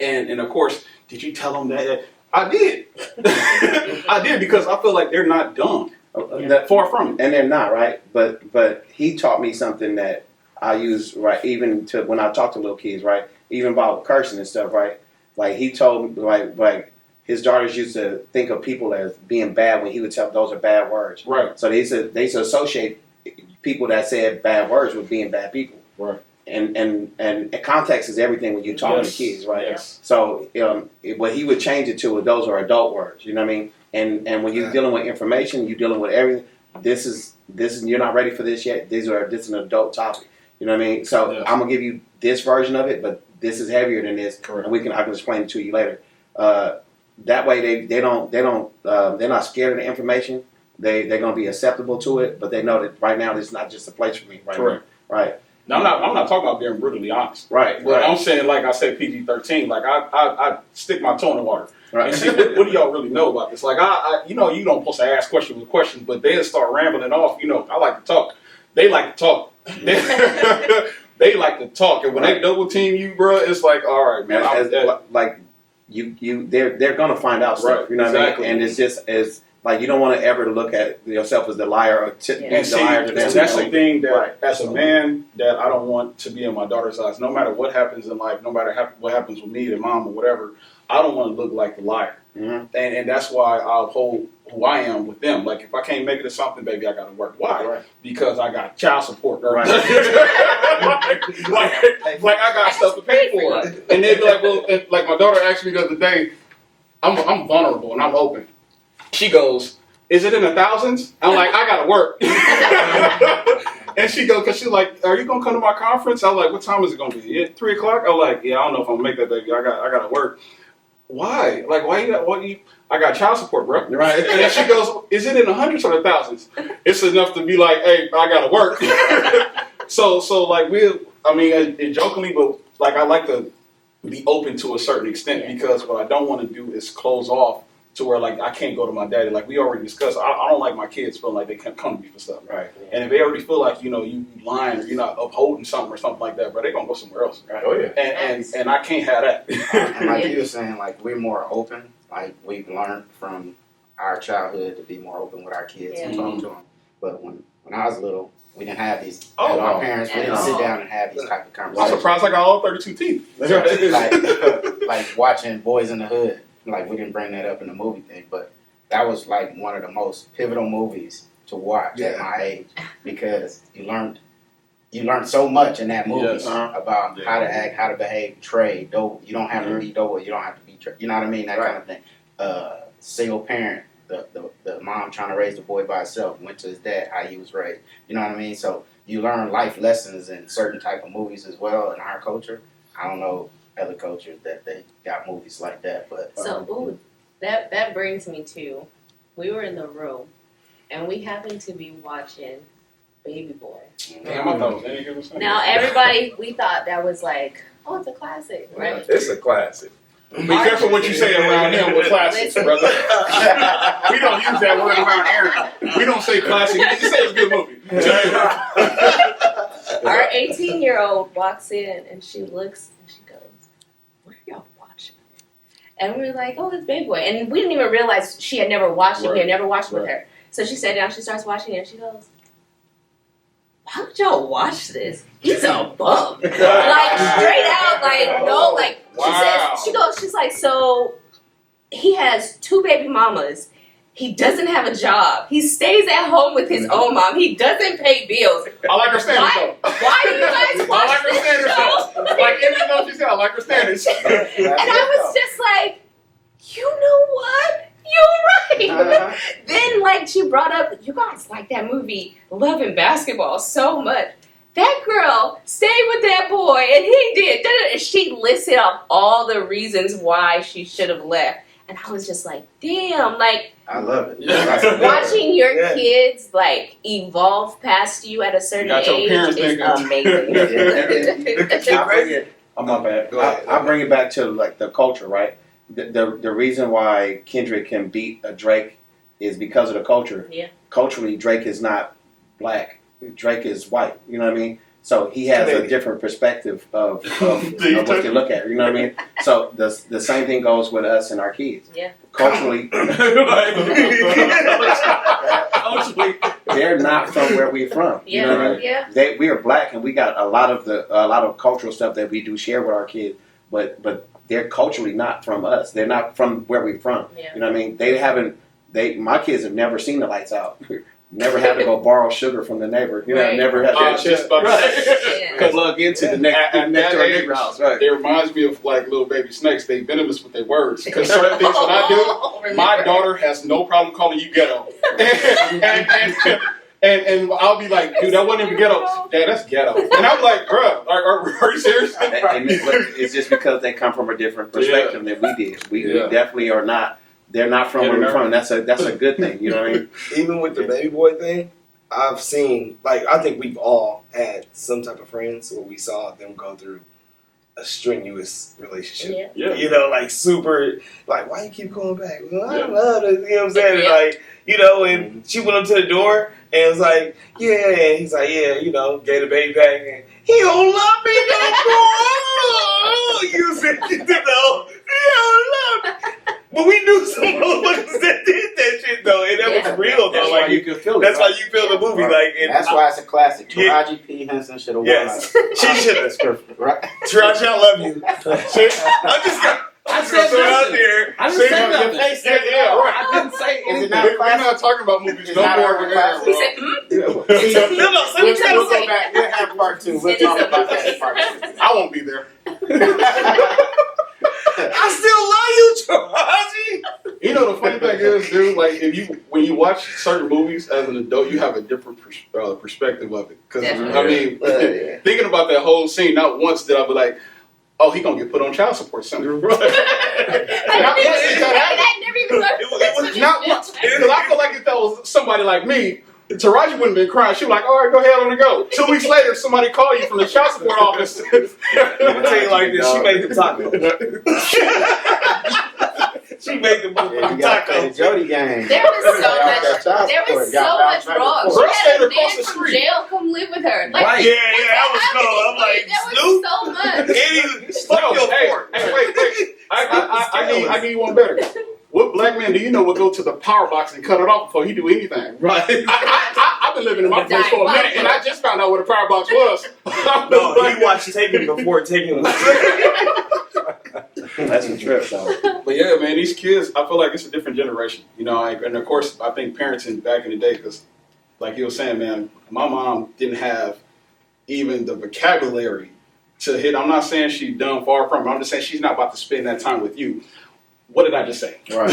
And of course, did you tell them that? I did. I did because I feel like they're not dumb. Far from it. And they're not, right? But he taught me something that I use, right, even to when I talk to little kids, right? Even about cursing and stuff, right? Like he told me, like his daughters used to think of people as being bad when he would tell them those are bad words. Right. So they used to associate people that said bad words with being bad people. Right. And context is everything when you're talking to kids, right? Yes. So what he would change it to, those are adult words, you know what I mean? And when you're dealing with information, you're dealing with everything. This is you're not ready for this yet. This is an adult topic. You know what I mean? So I'm gonna give you this version of it, but this is heavier than this. Correct. And I can explain it to you later. That way they're not scared of the information. They're gonna be acceptable to it, but they know that right now this is not just a place for me. Right. Correct. Now. Right. Now, I'm not talking about being brutally honest. Right. But I'm saying, like I said, PG-13. Like I stick my toe in the water. Right. And see, what do y'all really know about this? Like you don't supposed to ask questions with questions, but they'll start rambling off. I like to talk. They like to talk. They like to talk, and when they double team you, bro, it's like, all right, man. They're gonna find out stuff. Right. You know what Exactly. I mean? And it's just as like you don't want to ever look at yourself as the liar or And see, liar. that's the thing that, as a man, that I don't want to be in my daughter's eyes. No matter what happens in life, no matter what happens with me, the mom, or whatever, I don't want to look like the liar. Mm-hmm. And that's why I'll hold who I am with them. Like, if I can't make it to something, baby, I got to work. Why? Right. Because I got child support. Right? Right. like I got stuff to pay for. And they'd be like, well, like my daughter asked me the other day, I'm vulnerable and I'm open. She goes, is it in the thousands? I'm like, I got to work. And she goes, because she's like, are you going to come to my conference? I'm like, what time is it going to be? 3 o'clock? I'm like, yeah, I don't know if I'm going to make that, baby. I got to work. Why? Like, I got child support, bro. Right. And then she goes, is it in the hundreds or the thousands? It's enough to be like, hey, I got to work. So like, and jokingly, but like, I like to be open to a certain extent because what I don't want to do is close off to where, like, I can't go to my daddy. Like we already discussed, I don't like my kids feeling like they can't come to me for stuff. Right. And if they already feel like, you lying or you're not upholding something or something like that, bro, they're going to go somewhere else. Right. Oh, yeah. And I can't have that. And like you were saying, like, we're more open. Like, we've learned from our childhood to be more open with our kids and talk to them. But when I was little, we didn't have these. Our parents, we didn't sit down and have these type of conversations. I'm surprised I got all 32 teeth. like watching Boys in the Hood. Like, we didn't bring that up in the movie thing, but that was like one of the most pivotal movies to watch at my age because you learned so much in that movie about how to act, how to behave, trade. Though you don't have to be dope, you don't have to be, you know what I mean, that kind of thing. Single parent, the mom trying to raise the boy by herself, went to his dad, how he was raised. You know what I mean? So you learn life lessons in certain type of movies as well in our culture. I don't know other cultures that they got movies like that, but that brings me to, we were in the room and we happened to be watching Baby Boy. Damn, I thought it was any good or something. Now everybody, we thought that was like, oh, it's a classic, right? It's a classic. Be careful what you say around him with classics, brother. We don't use that word around Aaron. We don't say classic. You just say it's a good movie. Our 18-year-old walks in and she looks and she goes, what are y'all watching? And we were like, oh, it's Baby Boy. And we didn't even realize she had never watched it. We had never watched it with her. So she sat down, she starts watching it, and she goes, why would y'all watch this? He's a bum. Like, straight out, like, no, like, wow. she's like, so he has 2 baby mamas. He doesn't have a job. He stays at home with his own mom. He doesn't pay bills. I like her standards though. Why do you guys watch I like her this standards show? though. Like even though she said I like her standards. And I was just like, you know what? You're right. Then like she brought up, you guys like that movie Love and Basketball so much. That girl stayed with that boy and he did. And she listed off all the reasons why she should have left. And I was just like, damn, like I love it. Yeah. watching your kids like evolve past you at a certain Got your age parents is thinking. amazing. Oh, my bad. Go ahead. I bring it back to like the culture, right? The reason why Kendrick can beat a Drake is because of the culture. Yeah. Culturally, Drake is not black. Drake is white. You know what I mean? So he has a different perspective of what they look at. You know what I mean? So the same thing goes with us and our kids. Yeah. Culturally, they're not from where we're from. You know what I mean? Yeah. We are black, and we got a lot of cultural stuff that we do share with our kids, but they're culturally not from us. They're not from where we're from. Yeah. You know what I mean? My kids have never seen the lights out. Never had to go borrow sugar from the neighbor. You know, Right. never had to Just about to say. Yeah. plug into the next At door that age, neighbor house. Right. It reminds me of like little baby snakes. They venomous with their words. Because certain things that I do, my daughter has no problem calling you ghetto. And I'll be like, dude, that wasn't even ghetto. Dad, that's ghetto. And I'm like, bro, are you serious? And it's just because they come from a different perspective than we did. We definitely are not. They're not from where we're from. That's a good thing. You know what I mean? Even with the baby boy thing, I've seen, like, I think we've all had some type of friends where we saw them go through a strenuous relationship. Yeah. You know, like super, like, why you keep going back? Well, I love it. You know what I'm saying? And like, you know, and she went up to the door and was like, yeah. And he's like, yeah, you know, gave the baby back. And he don't love me no more. You said, you know, he don't love me. But we knew some motherfuckers that did that shit though, and that was real though. That's like why you can feel it. That's why you feel the movie. Like, and That's why it's a classic. Yeah. Taraji P. Henson should have won. Yes, she should have. That's perfect, right? Taraji, I love you. See, I'm just gonna throw it out there. I didn't say See, nothing. your face said, Yeah, right. I didn't say Is anything. it not a We're classic? not talking about movies It's no not more a over classic. here, He bro. said, No, so We'll, let me tell we'll you go something. back. We'll have part 2. We'll It is talk a about that in part 2. I won't be there. I still love you, Taraji. You know the funny thing is, dude, like when you watch certain movies as an adult, you have a different perspective of it. Because Definitely. I mean, thinking about that whole scene, not once did I be like, "Oh, he gonna get put on child support soon." I never even thought It was Not once, because I feel like if that was somebody like me, Taraji wouldn't have been crying. She was like, "All right, go ahead on the go." 2 weeks later, somebody called you from the child support office. Let me tell you like this. She made the taco. She made the Yeah, you gotta play the taco. Jody game. There was so Y'all much. got child There support. was so Y'all much bounced back and wrong. forth. Girl She stayed had a across man the from street. jail come live with her. Like, Right. Yeah, I was cold. I'm like, there Snoop. was so much. Eddie, fuck No, your hey, fork. hey, wait. I need one better. What black man do you know will go to the power box and cut it off before he do anything? Right. I've been living in my place for a minute, and I just found out what a power box was. No, he watched Taken before Taken was. That's a trip, though. But yeah, man, these kids, I feel like it's a different generation. You know, and of course, I think parents back in the day, because like you were saying, man, my mom didn't have even the vocabulary to hit. I'm not saying she's done far from it. I'm just saying she's not about to spend that time with you. What did I just say? Right.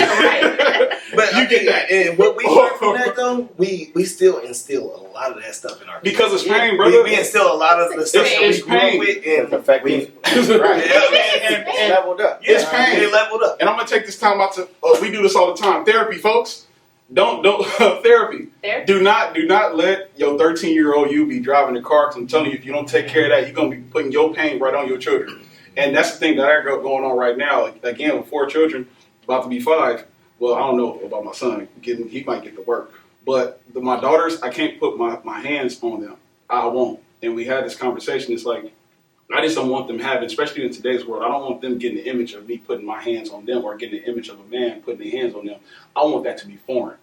But You get that. And what we learned from that though, we still instill a lot of that stuff in our kids. Because it's pain, brother. We instill a lot of the stuff that It's we grew up pain. with, and Effective. Right. Yeah, It's leveled up. It's pain. they leveled up. And I'm gonna take this time out to. We do this all the time. Therapy, folks. Don't therapy. Therapy. Do not let your 13-year-old you be driving the car. 'Cause I'm telling you, if you don't take care of that, you're gonna be putting your pain right on your children. And that's the thing that I got going on right now. Like, again, with 4 children, about to be 5. Well, I don't know about my son. He might get to work. But my daughters, I can't put my hands on them. I won't. And we had this conversation. It's like, I just don't want them having, especially in today's world, I don't want them getting the image of me putting my hands on them or getting the image of a man putting their hands on them. I want that to be foreign.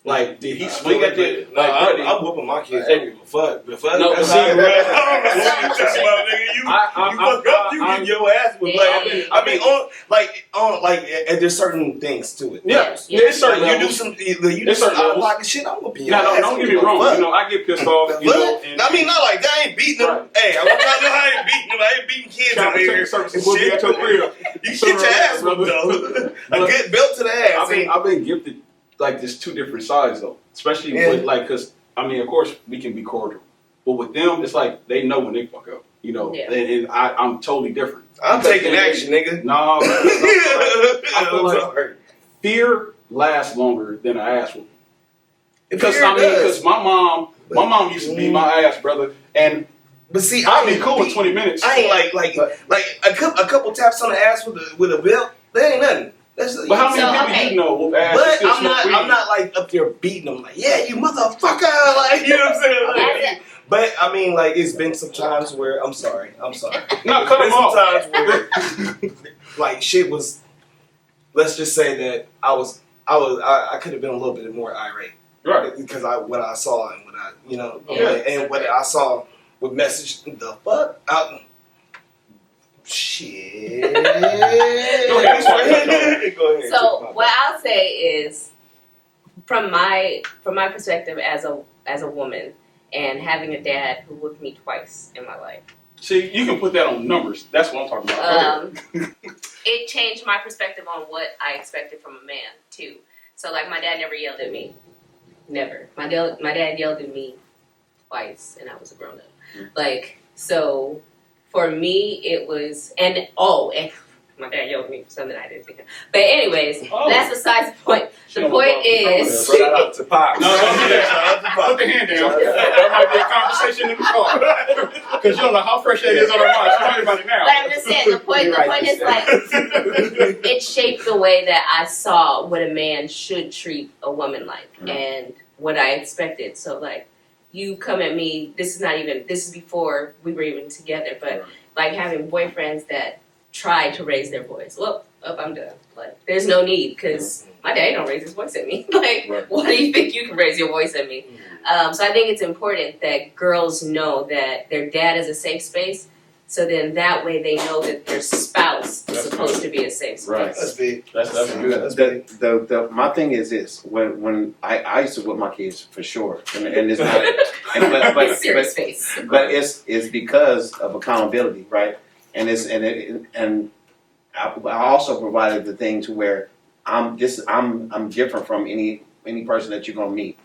Like, did he Nah, swing at the? No, I'm whooping my kids. I don't give a fuck. The fuck. No, That's see, how I bro. don't know what you talking about, nigga. You fuck up, you get your ass whipped. Like, and there's certain things to it. Yeah, there's certain Like, levels. you do some out of pocket shit. I'm whooping your ass. Don't get me wrong. You know, I get pissed off. You know, and I mean, not like that. I ain't beating them. Hey, I want y'all to know I ain't beating them. I ain't beating kids trying over to here. take services will be at your crib. You get your ass whooped though. A good belt to the ass. I've been gifted like this two different sides though, especially with like, cause I mean, of course we can be cordial, but with them it's like they know when they fuck up, you know, and I'm totally different. I'm taking action, nigga. No, I feel like fear lasts longer than an ass whooping. Because because my mom used to beat my ass, brother, and but see, I'd be cool in 20 minutes. I ain't like a couple taps on the ass with a belt. That ain't nothing. But how many people you know whoop ass? But I'm not like up there beating them like, yeah, you motherfucker, like, you know what I'm saying? Like, but I mean, like, it's been some times where I'm sorry. No, cut them off. Some times where like shit was. Let's just say that I could have been a little bit more irate, right? Because what I saw and what I and what I saw with message the fuck out. Shit. Go ahead. So what I'll say is, from my perspective as a woman, and having a dad who whooped me twice in my life. See, you can put that on numbers. That's what I'm talking about. It changed my perspective on what I expected from a man too. So like, my dad never yelled at me. Never. My dad yelled at me twice, and I was a grown up. Like, so. For me, it was, and my dad yelled at me for something I didn't think of. But anyways, that's besides the point. The point is... Shout out to Pop. No, put the hand down. There might be a conversation in the car. Because you don't know how fresh that is on our minds. She's talking about it now. But I'm just saying, the point is like, it shaped the way that I saw what a man should treat a woman like, and what I expected. So like, you come at me, this is before we were even together, but like having boyfriends that try to raise their voice. Well, I'm done. Like, there's no need, because my dad don't raise his voice at me. Like, why do you think you can raise your voice at me? So I think it's important that girls know that their dad is a safe space, so then that way they know that their spouse is supposed to be a safe space. Right. That's big. That's good. My thing is this: when I used to whip my kids for sure, and it's not, but it's because of accountability, right? And I also provided the thing to where I'm different from any person that you're gonna meet.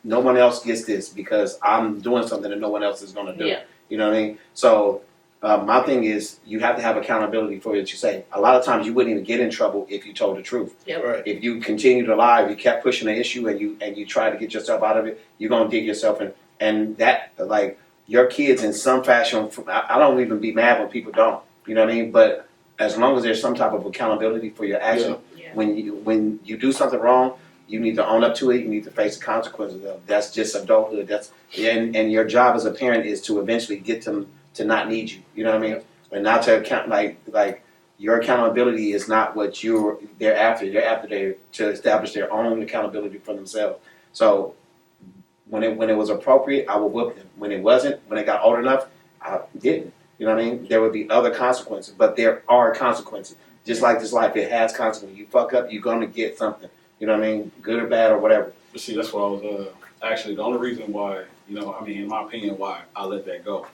No one else gets this because I'm doing something that no one else is gonna do. Yeah. You know what I mean? So my thing is, you have to have accountability for what you say. A lot of times you wouldn't even get in trouble if you told the truth. Yep. Right. If you continue to lie, if you kept pushing the issue and you try to get yourself out of it, you're gonna dig yourself in. And that, like, your kids in some fashion, I don't even be mad when people don't. You know what I mean? But as long as there's some type of accountability for your action, when you do something wrong, you need to own up to it. You need to face the consequences of it. That's just adulthood. And your job as a parent is to eventually get them to not need you. You know what I mean? And not to account like your accountability is not what they're after. They're after to establish their own accountability for themselves. So when it was appropriate, I would whoop them. When it wasn't, when they got old enough, I didn't. You know what I mean? There would be other consequences, but there are consequences. Just like this life, it has consequences. You fuck up, you're gonna get something. You know what I mean? Good or bad or whatever. But see, that's what I was actually the only reason why, in my opinion, why I let that go,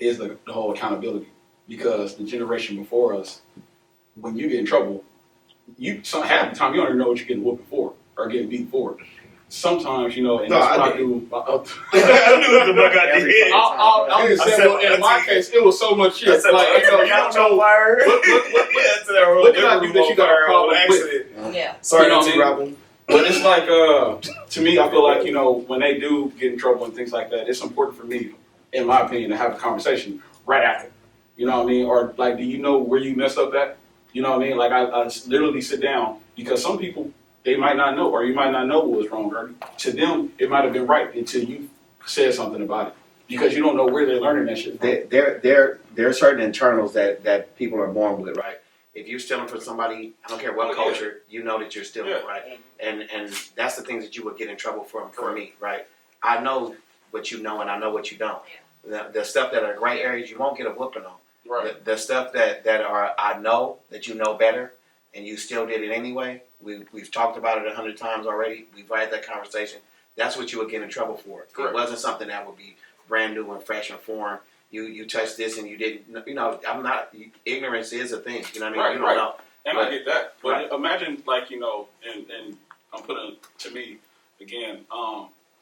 is the whole accountability. Because the generation before us, when you get in trouble, half the time you don't even know what you're getting whooped for or getting beat for. Sometimes, and that's what I do. I knew the fuck I did. I'll just say, well, in my case, it was so much shit. Like, you don't know what did I do that you got a problem with? Yeah. Sorry, Robin. But it's like, to me, I feel like, when they do get in trouble and things like that, it's important for me, in my opinion, to have a conversation right after. You know what I mean? Or, like, do you know where you messed up at? You know what I mean? Like, I literally sit down, because some people, they might not know, or you might not know what was wrong. Or to them, it might have been right until you said something about it, because you don't know where they're learning that shit from. There are certain internals that people are born with, right? if you're stealing from somebody, I don't care what culture, you know that you're stealing, right? And that's the things that you would get in trouble from me, right? I know what you know and I know what you don't. The stuff that are gray areas, you won't get a whooping on. Right. The stuff that are I know that you know better and you still did it anyway. We've talked about it 100 times already. We've had that conversation. That's what you would get in trouble for. Correct. It wasn't something that would be brand new and fresh and foreign. You touched this and you didn't. You know, I'm not. Ignorance is a thing. You know what I mean? You don't know. And I get that. But imagine, like, you know, and I'm putting to me again,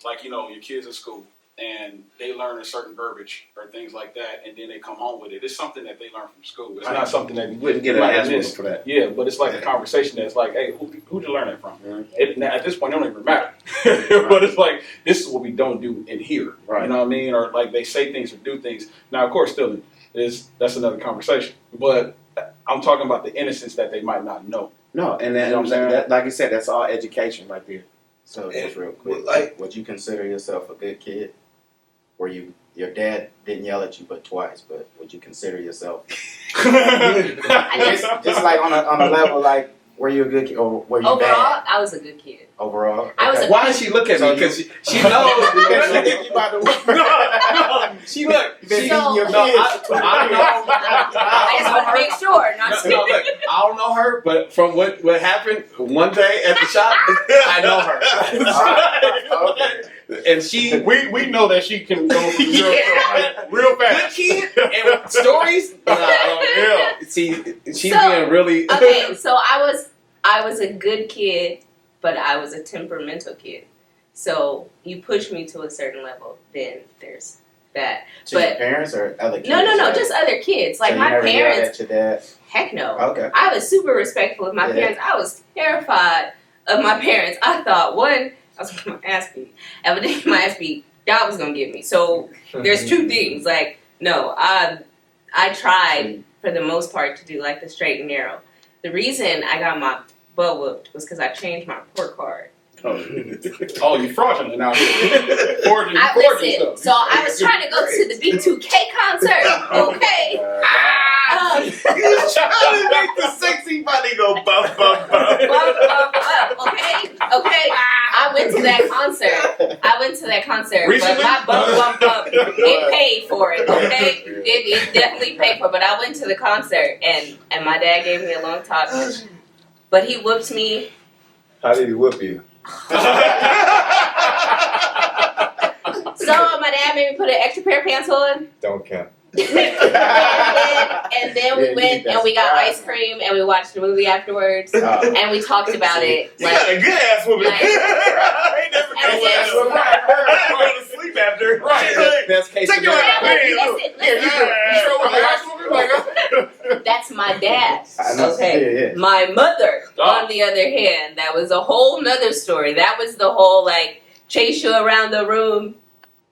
like, you know, your kids in school and they learn a certain verbiage or things like that, and then they come home with it. It's something that they learn from school. It's not something that you wouldn't get an ass for that. Yeah, but it's like a conversation that's like, hey, who'd you learn that from? Now, at this point, it don't even matter. But it's like, this is what we don't do in here. Right. You know what I mean? Or like they say things or do things. Now, of course, still that's another conversation. But I'm talking about the innocence that they might not know. No, and then, that, like you said, that's all education right there. So just real quick, like, would you consider yourself a good kid? Where your dad didn't yell at you but twice, but would you consider yourself just like on a level like were you a good kid or were you overall? bad? I was a good kid. Overall, I was. Why does she look at me? Because she knows. Because she think you about to work. She look. She your I know. I just want to make sure. Not no, look, I don't know her, but from what happened one day at the shop, I know her. Okay. And she, we know that she can go from zero to real fast. Good kid and stories. See, she's being really okay. So I was a good kid, but I was a temperamental kid. So you push me to a certain level, then there's that. To your parents or other kids? No, just other kids. Like so my parents. parents. At your dad? Heck no. Okay. I was super respectful of my parents. I was terrified of my parents. I thought, one, I was going to get my ass beat. And when they get my ass beat, God was going to get me. So there's two things. Like, no, I tried for the most part to do like the straight and narrow. The reason I got my butt whooped was because I changed my report card. Oh, you fraudulent out here. Forging Listen, so I was trying to go to the B2K concert, okay? You was trying to make the sexy body go bump, bump, bump. Okay. I went to that concert. Recently? But my bump, it paid for it, okay? It definitely paid for it. But I went to the concert, and my dad gave me a long talk. But he whooped me. How did he whoop you? So my dad made me put an extra pair of pants on. Don't count. and then we went and we got ice cream and we watched the movie afterwards and we talked about it. You got a good ass woman. I ain't never go to sleep after. Right. Best case scenario. That's my dad. Okay. My mother, on the other hand, that was a whole nother story. That was the whole like chase you around the room.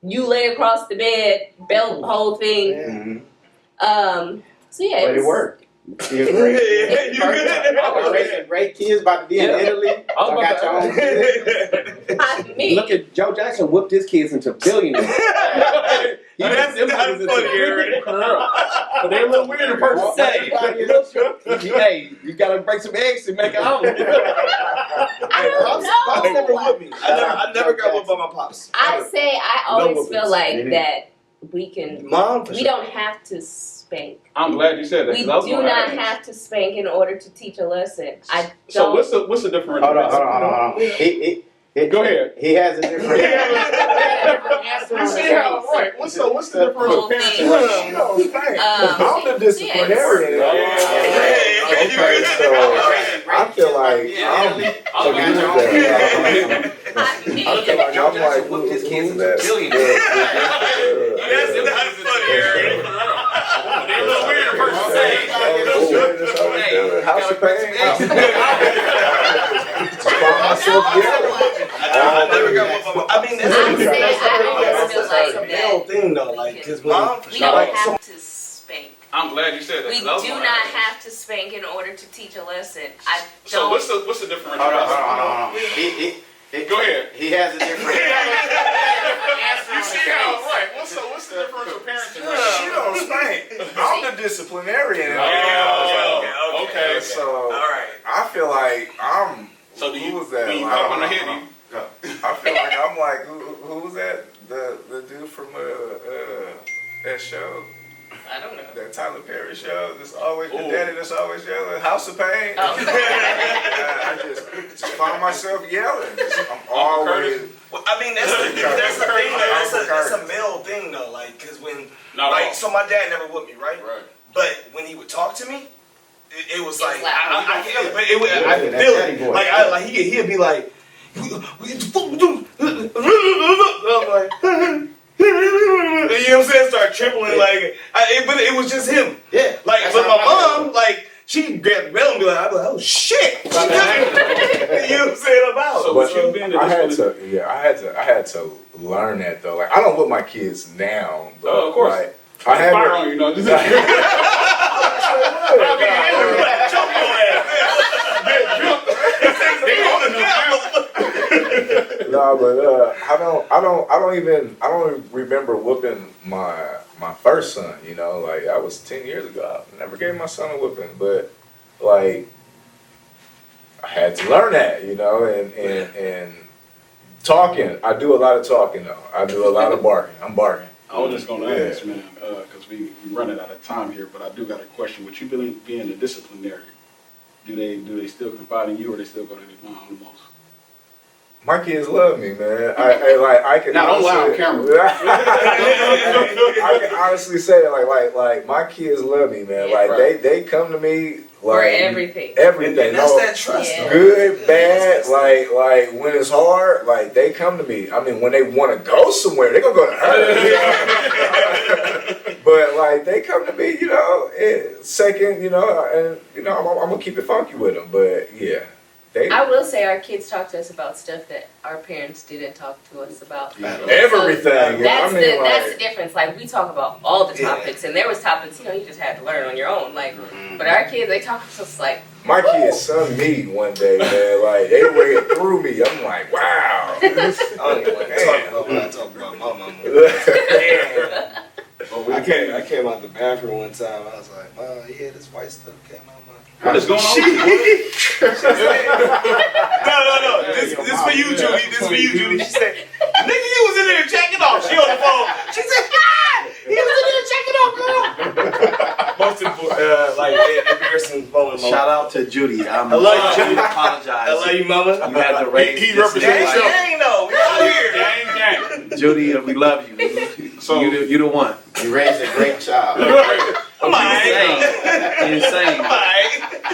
You lay across the bed, belt, whole thing. So yeah, but it worked. You're great. Raising great kids, about to be in Italy. I got your own kids. Look at Joe Jackson whooped his kids into billionaires. That's not funny, but they're a little weird in person. Hey, you gotta break some eggs to make an omelet. Pops never whooped me. I never got whooped by my pops. I always feel like that we can. We don't have to spank. I'm glad you said that. We do not have to spank in order to teach a lesson. So what's the difference? Hold on. Go ahead. He has a different answer. You see how right? What's the difference with parenting? I'm the disciplinarian. Okay, so I feel like I'm like whooped his kids into that. billionaires. That's not funny. They're a little weird in person. House of I never got whooped by my pops. I mean, that's a real thing though. Like, because we don't have to spank. I'm glad you said that. We do not have to spank in order to teach a lesson. So what's the difference? Hold on. Go ahead. He has a different You see how right? What's the difference with parenting? She don't spank. I'm the disciplinarian. Okay. Okay. So All right. I feel like I'm. So do you? Who was that? When you Like, pop on the head, you. I feel like I'm like who was that? The dude from that show. I don't know. That Tyler Perry show, that's always the Ooh. daddy that's always yelling, House of Pain. Oh. I just find myself yelling. I'm always. Well, I mean, that's the thing. That's a male thing though. Like, cause when so my dad never whipped me, right? Right. But when he would talk to me, it was like loud. I feel it. I could feel it. Like he'd be like, I'm like. You know what I'm saying? Start trembling like, but it was just him. Yeah. Like, but my mom, like, she grabbed the bell and be like, I'd be like, oh shit. You know what I'm saying about? So, But you being I had to learn that though. Like I don't whip my kids now. But Oh, of course. Like, I have fire on you, know. Just, No, but I don't even remember whooping my first son. You know, like that was 10 years ago. I never gave my son a whooping, but like I had to learn that. You know, and talking. I do a lot of talking though. I do a lot of barking. I'm barking. I was just gonna ask, man, because we running out of time here, but I do got a question. With you being the disciplinarian, do they still confide in you, or they still go to their mom the most? My kids love me, man. I can. Now, don't lie on camera. I can honestly say, like my kids love me, man. Yeah. Like Right. they come to me For like everything. everything. And that's No, that trust. Yeah. though. good, bad, like when it's hard, like they come to me. I mean, when they want to go somewhere, they're gonna go to her. But like they come to me, you know. Second, you know, and you know, I'm gonna keep it funky with them. But yeah, they I will say our kids talk to us about stuff that our parents didn't talk to us about. everything. That's I mean, that's the like, difference. Like we talk about all the Yeah. topics, and there was topics you just had to learn on your own. Like, but our kids they talk to us like. my kids son me one day, man. Like they read through me. I'm like, wow. I don't even want to talk about when I talk about my mama. I came out the bathroom one time. I was like, yeah, this white stuff came out my. What is going on? No. This for you, Judy. This for you, Judy. She said, nigga, you was in there checking off. She on the phone. She said, he was in there checking off, girl. Most important, like, embarrassing moment. Shout out to Judy. I love you, Judy. Apologize. I love you, mama. You had to raise. He this represents like- Gang, though. We out here. Gang. Judy, we love you. So- you the one. You raised a great child. I'm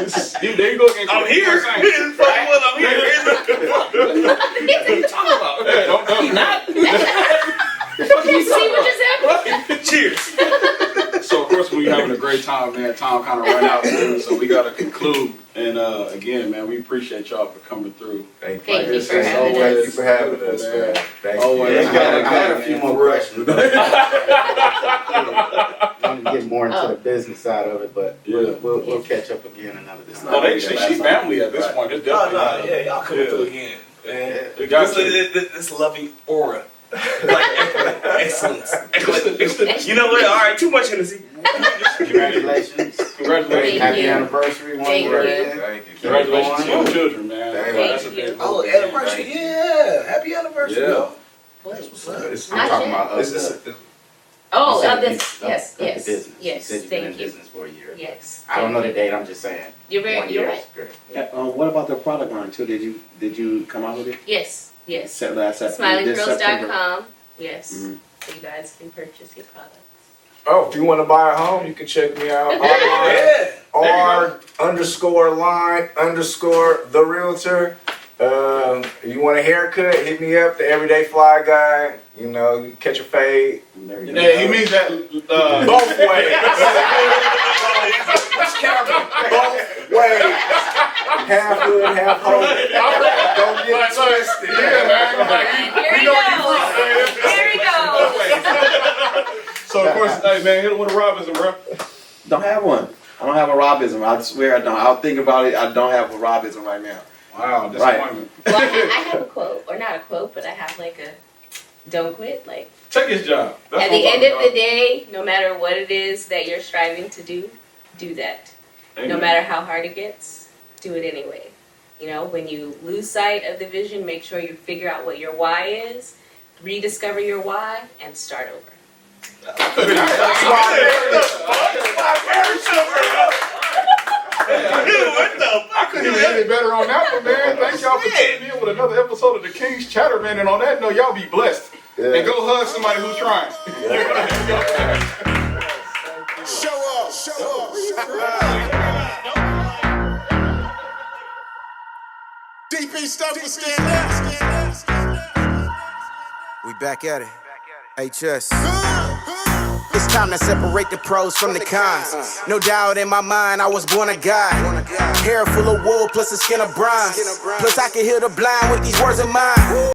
Insane. There you go again. I'm here. I'm here. What are you talking about? Hey, don't Not. You see what just happened? Cheers. So of course we're having a great time, man. Time kind of run out, man, so we got to conclude. And again, man, we appreciate y'all for coming through. Thank Thank you It's for having always- us. you for having us, man. Thank Always. you. I got a few more questions. I want to get more into the business side of it, but Yeah. we'll catch up again another time. Oh, she family at this point. It's definitely Yeah, y'all coming through again. Man. It got you. This loving aura. Like excellence. You know what? All right, too much Hennessy. Congratulations. Congratulations. Thank Happy you. anniversary. Thank you. Thank you. Congratulations to your children, man. Thank That's a you. big Oh, deal. anniversary. Yeah. Happy anniversary, Yeah. yo. What? It's I'm Not talking yet. about This us. is Oh, You said this. you- Yes, of the yes, business. You yes. said you've been in Thank you. business for a year. Yes. I don't know the date. I'm just saying. You're 1 right. year You're is right. great. What about the product line too? Did you come out with it? Yes. Yes. Last September. This September. SmileyGirls.com. Yes. Mhm. So you guys can purchase your products. Oh, if you want to buy a home, you can check me out online. Yeah. R_line_the realtor. You want a haircut? Hit me up, the Everyday Fly Guy. You know, you catch a fade. There you Yeah, he means that Both ways. Both ways. Half good, half holy. Don't get twisted. Yeah, man. Here we go. Here we go. So of course, hey man, hit him with a Robinson, bro. Don't have one. I don't have a Robism. I swear I don't. I'll think about it. I don't have a Robism right now. Wow, disappointment. Well, I have a quote, or not a quote, but I have like a don't quit. Like Take his job. That's at what the I'm end of talking the day, no matter what it is that you're striving to do that. No matter how hard it gets, do it anyway. You know, when you lose sight of the vision, make sure you figure out what your why is, rediscover your why, and start over. I couldn't even end it better on that one, man. Thank y'all for tuning in with another episode of the Kingz Chatter, man. And on that note, y'all be blessed. And go hug somebody who's trying. Show up, show up. DP stuff was stand up. We back at it. HS. It's time to separate the pros from the cons. No doubt in my mind, I was born a guy. Hair full of wool, plus a skin of bronze. Plus I can heal the blind with these words of mine.